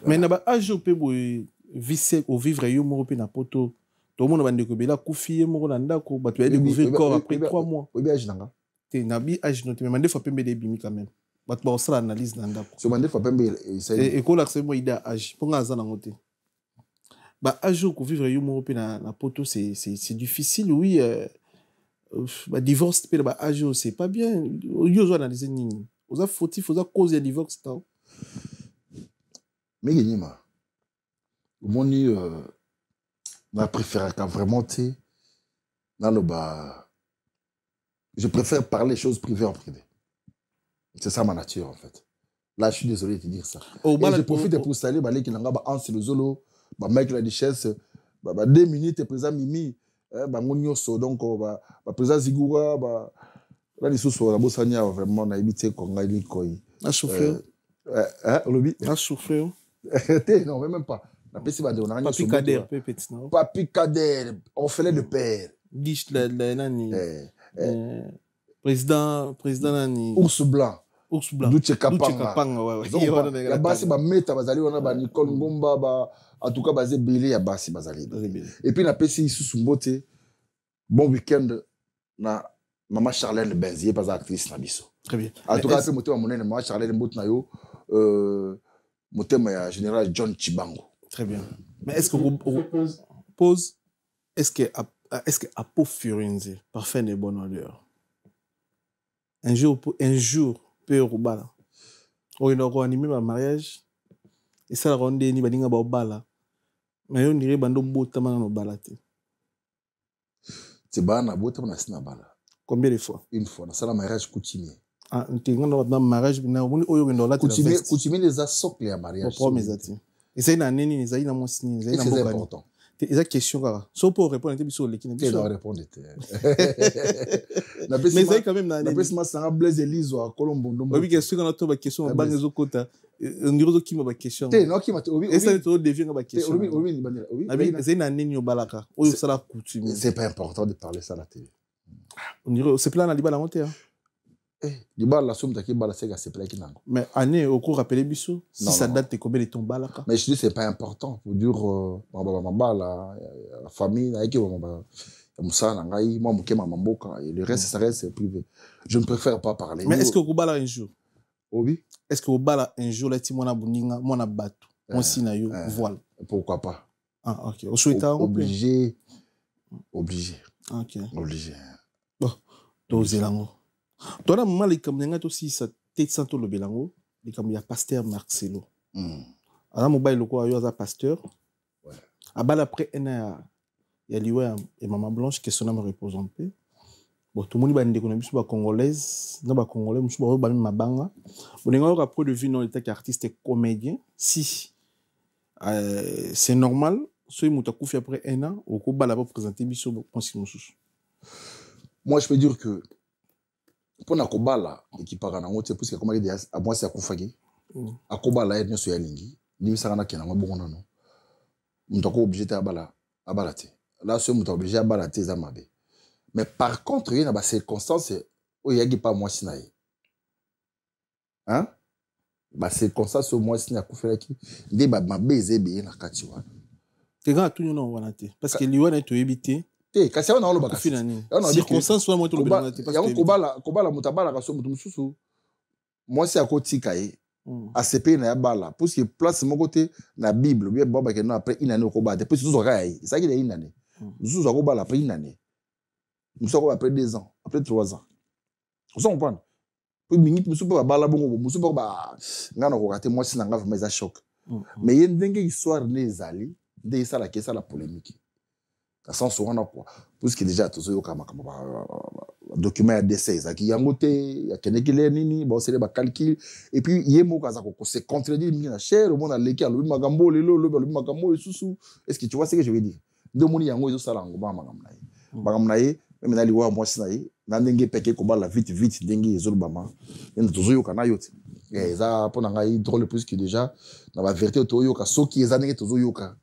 Mais na ba ajo pe boy vivre yo mo pe na poto. Tout le monde va découvrir Koufi mo na ndako, ba tu vas découvrir corps après 3 mois. Oui, bien nanga. Te na bi age noté mais mande fa pe mbede bimi quand même. Ba tu ba osala analyse na ndako. So mande fa pe mbede et ko la mo ida age pour ngaza na ngote. Ba ajo ko vivre yo mo pe na poto c'est difficile oui ba divorce pe ba ajo c'est pas bien. Yo zo analyser nini. Oza fautif, oza cause de divorce ta. Mais Genyema. Moni je préfère quand vraiment, tu sais, je préfère parler les choses privées en privé. C'est ça ma nature, en fait. Là, je suis désolé de te dire ça. Et je profite pour saluer les qui n'ont pas anse le zolo, mec la richesse, 2 minutes, président Mimi, donc, président Zigura, là, les sous-sols, la Bossania, vraiment, on a évité qu'on aille l'Ikoï. A souffert. Lobby. A souffert. Non, même pas. Papi Kader, petit non. Papi Kader, on fait le père. Dish la nani. Président nani. Ours blanc. Douche Kapanga, ouais. Ya basi ba meta bazali wana ba Nicole Ngomba ba en tout cas basé belé ya basi bazali. Et puis na pesi sous mbote. Bon week-end na maman Charlène Benzier pas actrice na biso. Très bien. En tout cas pe moto monene maman Charlène mbote na yo motema ya général John Chibango. Très bien. Mais est-ce que vous pose est-ce que Apo Firenze parfait de bonne odeur un jour peut robala on a animé ma mariage et ça ronde ni badinga ba obala mais on dirait bando botama na balate c'est bana botama na sina bala combien de fois une fois dans ça la mariage coutumier Ah, dans mariage, coutumier les a socle à mariage. C'est important. C'est une question. Si pour répondre, tu dois répondre. Mais c'est quand même la question. C'est Blaise Elise ou Colombo. Oui, question qu'on a trouvé question. On dirait qui m'a question. Non, qui m'a trouvé. Et ça devient ma question. C'est une année au balaka. C'est pas important de parler ça à la télé. On dirait c'est plein à l'ibala honte. Du bal la somme qui bala c'est plein qui nango. Mais année au cours rappelé biso si ça date de combien de ton balaka. Mais je dis c'est pas important pour dire la famille na qui Moussa Nangaï, moi Mouké Mamamboka et le reste ça reste privé. Je ne préfère pas parler. Mais est-ce que vous bala un jour? Oui. Est-ce que vous bala un jour là ti mona buninga mona batu on sinayo voile. Pourquoi pas? Ah OK. Au souhaite obligé. OK. Obligé. Bon, doser lango. Toi là maman les kamnenga aussi ça tête santo le belango, les kam ya pasteur Marcelo. Ala mobile le quoi yo za pasteur. Ouais. Abal après il y a lié et maman Blanche qui son âme repose en paix. Bon tout le monde va ndeko na biso ba congolaise, na ba congolais musu ba même mabanga. Bon nga après de vie non l'état qu'artiste et comédien si c'est normal soit muta kufi après un an au ko bala ba présenter biso ponsi mususu. Moi je peux dire que pour na kobala ekipaka nango te puisque comme dit à moi c'est akufaki akobala et nyoso ya lingi ni sanga na kenanga bongo nano mutako obligé ta bala te là ce mutako obligé bala te za mabe mais par contre il y a des circonstances où il y a pas moi sinaye hein ba circonstances au moi sina kufelaki ndi ba mabe ezebe na kati wana te ga tout non wana te parce que liwana to éviter kasi on a le bac circonstance soit moi to le parce que kobala mutabala ka so mutu mususu moi c'est à côté kaye ACP na ya bala parce que place mon côté na bible bien baba que non après une année ko bate parce que tout ça yi ça qui est une année mususu ko bala après une année mususu ko après 2 ans après 3 ans vous comprenez pour minute mususu ba bala bongo mususu ba ngana ko rater moi c'est na ngava mais ça choc mais y ndenge histoire nezali de ça la polémique. Dans le sens où on a quoi? Parce que déjà, tout ça, il y a un document d'essai, il y a un côté, il y a quelqu'un qui l'a nini, bon, c'est des calculs. Et puis, il y a un mot qui se contredit, il y a un cher, le monde a l'équipe, le magambo, le magambo, le sous. Est-ce que tu vois ce que je veux dire? Deux mots, il y a un mot, ça, l'angoba, magamnaï. Magamnaï, même dans les lois, moi, c'est n'andengue peke koba la vite, dengue, et zolbama. Il y a toujours un yote. Et ça, pour n'angaï, drôle plus que déjà, dans la vérité, il y a un so qui est zanenge, toujours yoka.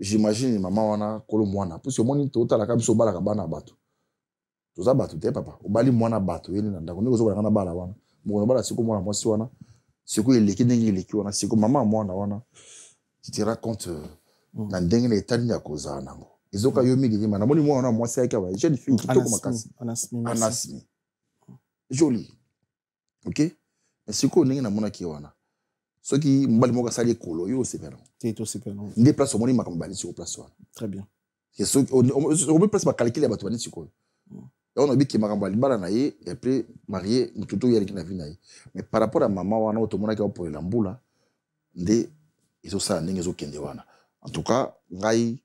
J'imagine maman wana kolo mwana parce que moni to tala kabiso bala ka bana bato to za bato te papa obali mwana bato yeli nanda ko zo bala bala wana mo bala siko mwana mwasi wana siko eleki ndenge eleki wana siko mama mwana wana tu te raconte na ndenge na etani ya koza nango ezoka yo mingi na moni mwana mwasi yake wa jeune fille qui toko makasi anasmi joli OK mais siko ndenge na mona ki wana ce qui mbali moka sali kolo yo sepena teto sepena ndé place moni makambali sur place wana très bien et ce on place ba calculer ba tobani siko on a dit que makambali bala na ye et puis marié mututo yeli kina vina ye mais par rapport à maman wana otomona ka pour la mbula ndé iso sa ndenge zo kende wana en tout cas ngai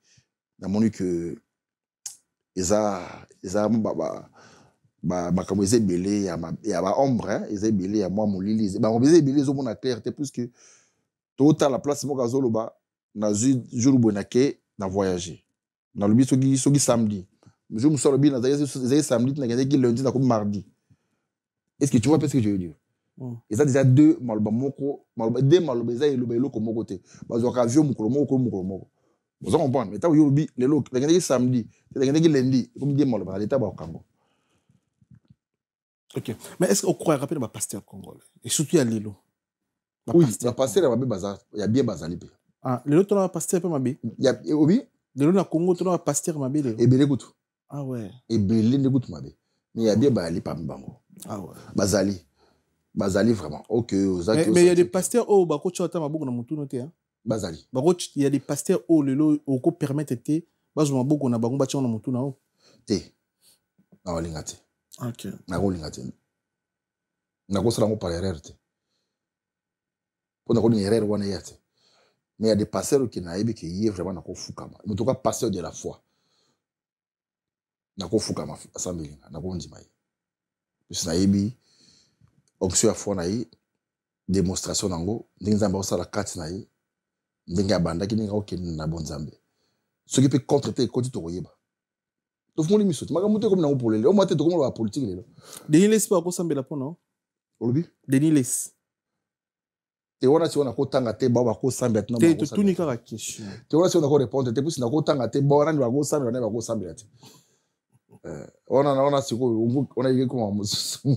na moni que eza makambo eza ebele ya baombre eza ebele ya mwa molili bango eza ebele ezomona clarté puisque totala place moko azoloba nazwi jour boye nake na voyager nalobi soki samedi jour mosusu alobi ezali samedi nakendeki lundi nakomi mardi est-ce que tu vois ce que je veux dire eza déjà deux maloba eza eloba eloko moko te bazwaka avion mokolo moko oza comprendre mais ntango yo olobi lelo nakendeki samedi nakendeki lundi ekomi deux maloba na leta bakango. OK. Mais est-ce qu'on croit rappeler ma pasteur congolais et surtout à Lilo? Oui, la pasteur a bazar, il y a bien bazali. Ah, Lilo tu as pasteur pas mabé. Il y a oui. Lilo na Congo tu as pasteur mabé Lilo. Et belé gout. Ah ouais. Et belé ne gout mabé. Mais il y a bien bazali pas mbango. Ah ouais. Bazali vraiment. OK, mais il y a des pasteurs au bako tu attends maboko na mutu noté hein. Bazali. Bako il y a des pasteurs au Lilo au ko permettre té bazo maboko na bango bati na mutu na o. Té. Na walingate. OK. Na rolingate. Na ko sala ngo par erreur te. Pour na erreur wana yate. Mais il y a des pasteurs qui n'aiment qui y est vraiment na ko fukama. En tout cas pasteur de la foi. Na ko fukama assemblée na ko ndima. Puis na yebi onction ya foi na ye démonstration nango ndenge nzambe akosala kati na ye ndenge abandaki ndenge akokende na bonzambe soki mpe contre te ekoti tokoyeba tofungoli miso te makambo te komi nango polele omwa te tokomona bapolitike lelo Denis Les mpe akosambela mpo na olobi Denis Les te wana si wana kotanga te bao bakosambela te totuni kaka question te wana si wana korépondre te pusi nakotanga te bao nani bakosambela nani bakosambela te wana sikoyo wana yeke koma mosusu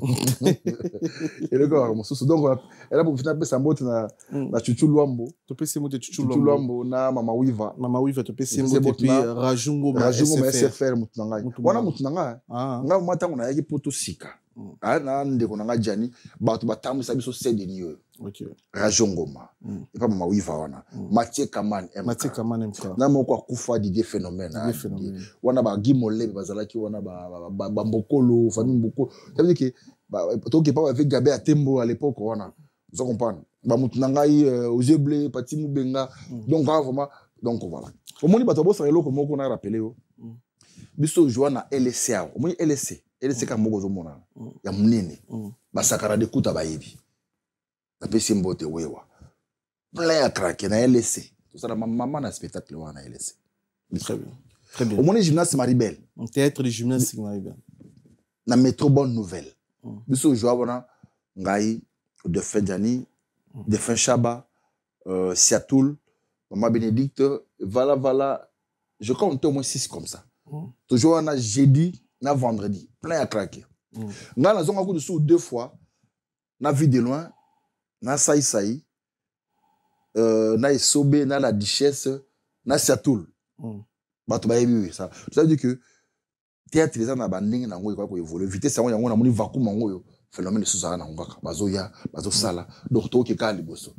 eleko mosusu donc ela profita pesa mbote na Chuchu Luambo topesi mote Chuchu Luambo na Mama Wiva topesi mbote puis Rajungo ma SFR mutu na ngai wana mutu na ngai nga matango na yaki poto sika na ndeko na ngai Jani bato batambisa biso sedeni yo Rajongoma et pas Mama Wiva wana Mathieu Kamane na moko akufa Didier Phénomène wana ba Gimolebe bazalaki wana ba Mbokolo famille Mbokolo ça veut dire que to ke pas avec Gabé Atembo à l'époque wana vous comprenez ba mutu na ngai Ojeblé Pati Mubenga donc vraiment donc voilà au moni bato bo sala loko moko na rappeler yo biso joa na LCA au moni LC ka moko zo mona ya munene ba sakara de kuta ba yebi na pesi mbote wewa plein à craquer na LC tout ça la maman na spectacle wana LC très bien au moni gymnase Maribel théâtre du gymnase Maribel na métro bonne nouvelle biso joa wana ngai de fin Jani de fin Chaba Siatoul Maman Bénédicte voilà je compte au moins 6 comme ça toujours on a jeudi na vendredi plein à craquer nga na zonga coup de sous 2 fois na vu de loin na Saï na Esobe na la Duchesse na Siatoul bato ba yebi ça veut dire que théâtre les na banding na ngo ko évoluer vitesse yango na moni vacuum ngo yo phénomène sous na ngaka bazoya bazosala donc to ke ka liboso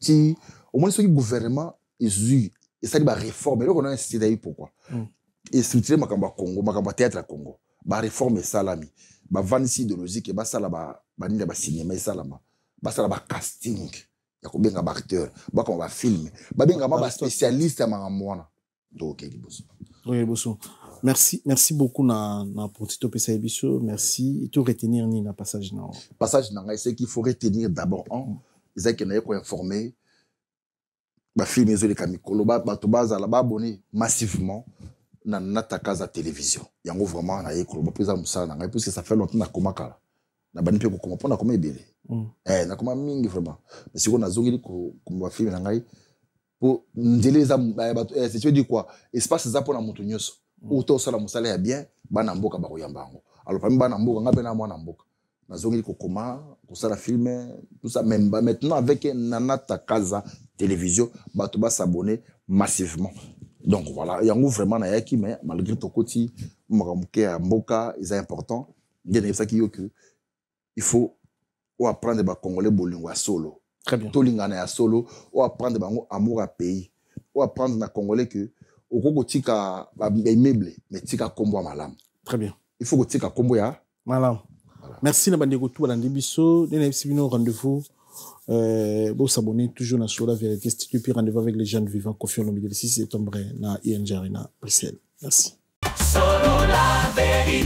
ti au moins ce gouvernement izu et ça ba réforme donc on a insisté d'ailleurs pourquoi et structurer makamba Congo makamba théâtre Congo ba réforme salami ba vanisi idéologique et ba sala ba nini ba cinéma salama ba sala ba casting ya ko benga ba acteur ba ko ba film ba benga ba spécialiste ya mwana donc liboso merci beaucoup na Potito pesa biso merci et tout retenir ni na passage na c'est qu'il faut retenir d'abord ils a qu'il ko informer ba film les kamikolo ba to bazala ba abonné massivement na Natakaza télévision yango vraiment na yeko ba pesa musala na parce que ça fait longtemps na komakala na bani pe ko koma pona koma ebele na koma mingi vraiment mais si on a zongeli ko ba film na ngai pour ndele za c'est tu dis quoi espace za pona mutu nyoso auto sala musala ya bien bana mboka ba koyamba ngo alors pas bana mboka ngape na mwana mboka na zongeli ko koma ko sala film tout ça même maintenant avec Natakaza télévision bato ba s'abonner massivement donc voilà yango vraiment na yaki mais malgré to koti makamuke ya mboka is important ngene ça ki yo que il faut apprendre ba congolais bolingo ya solo très bien to lingana ya solo ou apprendre bango amour à pays ou apprendre na congolais que okoko tika ba immeuble mais tika kombo malam très bien il faut que tika kombo ya malam merci na bandeko tout balandi biso dena bisibino rendez-vous bon s'abonner toujours sur la vérité institut puis rendez-vous avec les jeunes vivants confiants au milieu de 6 septembre na ING Arena Bruxelles merci. Solo la vérité.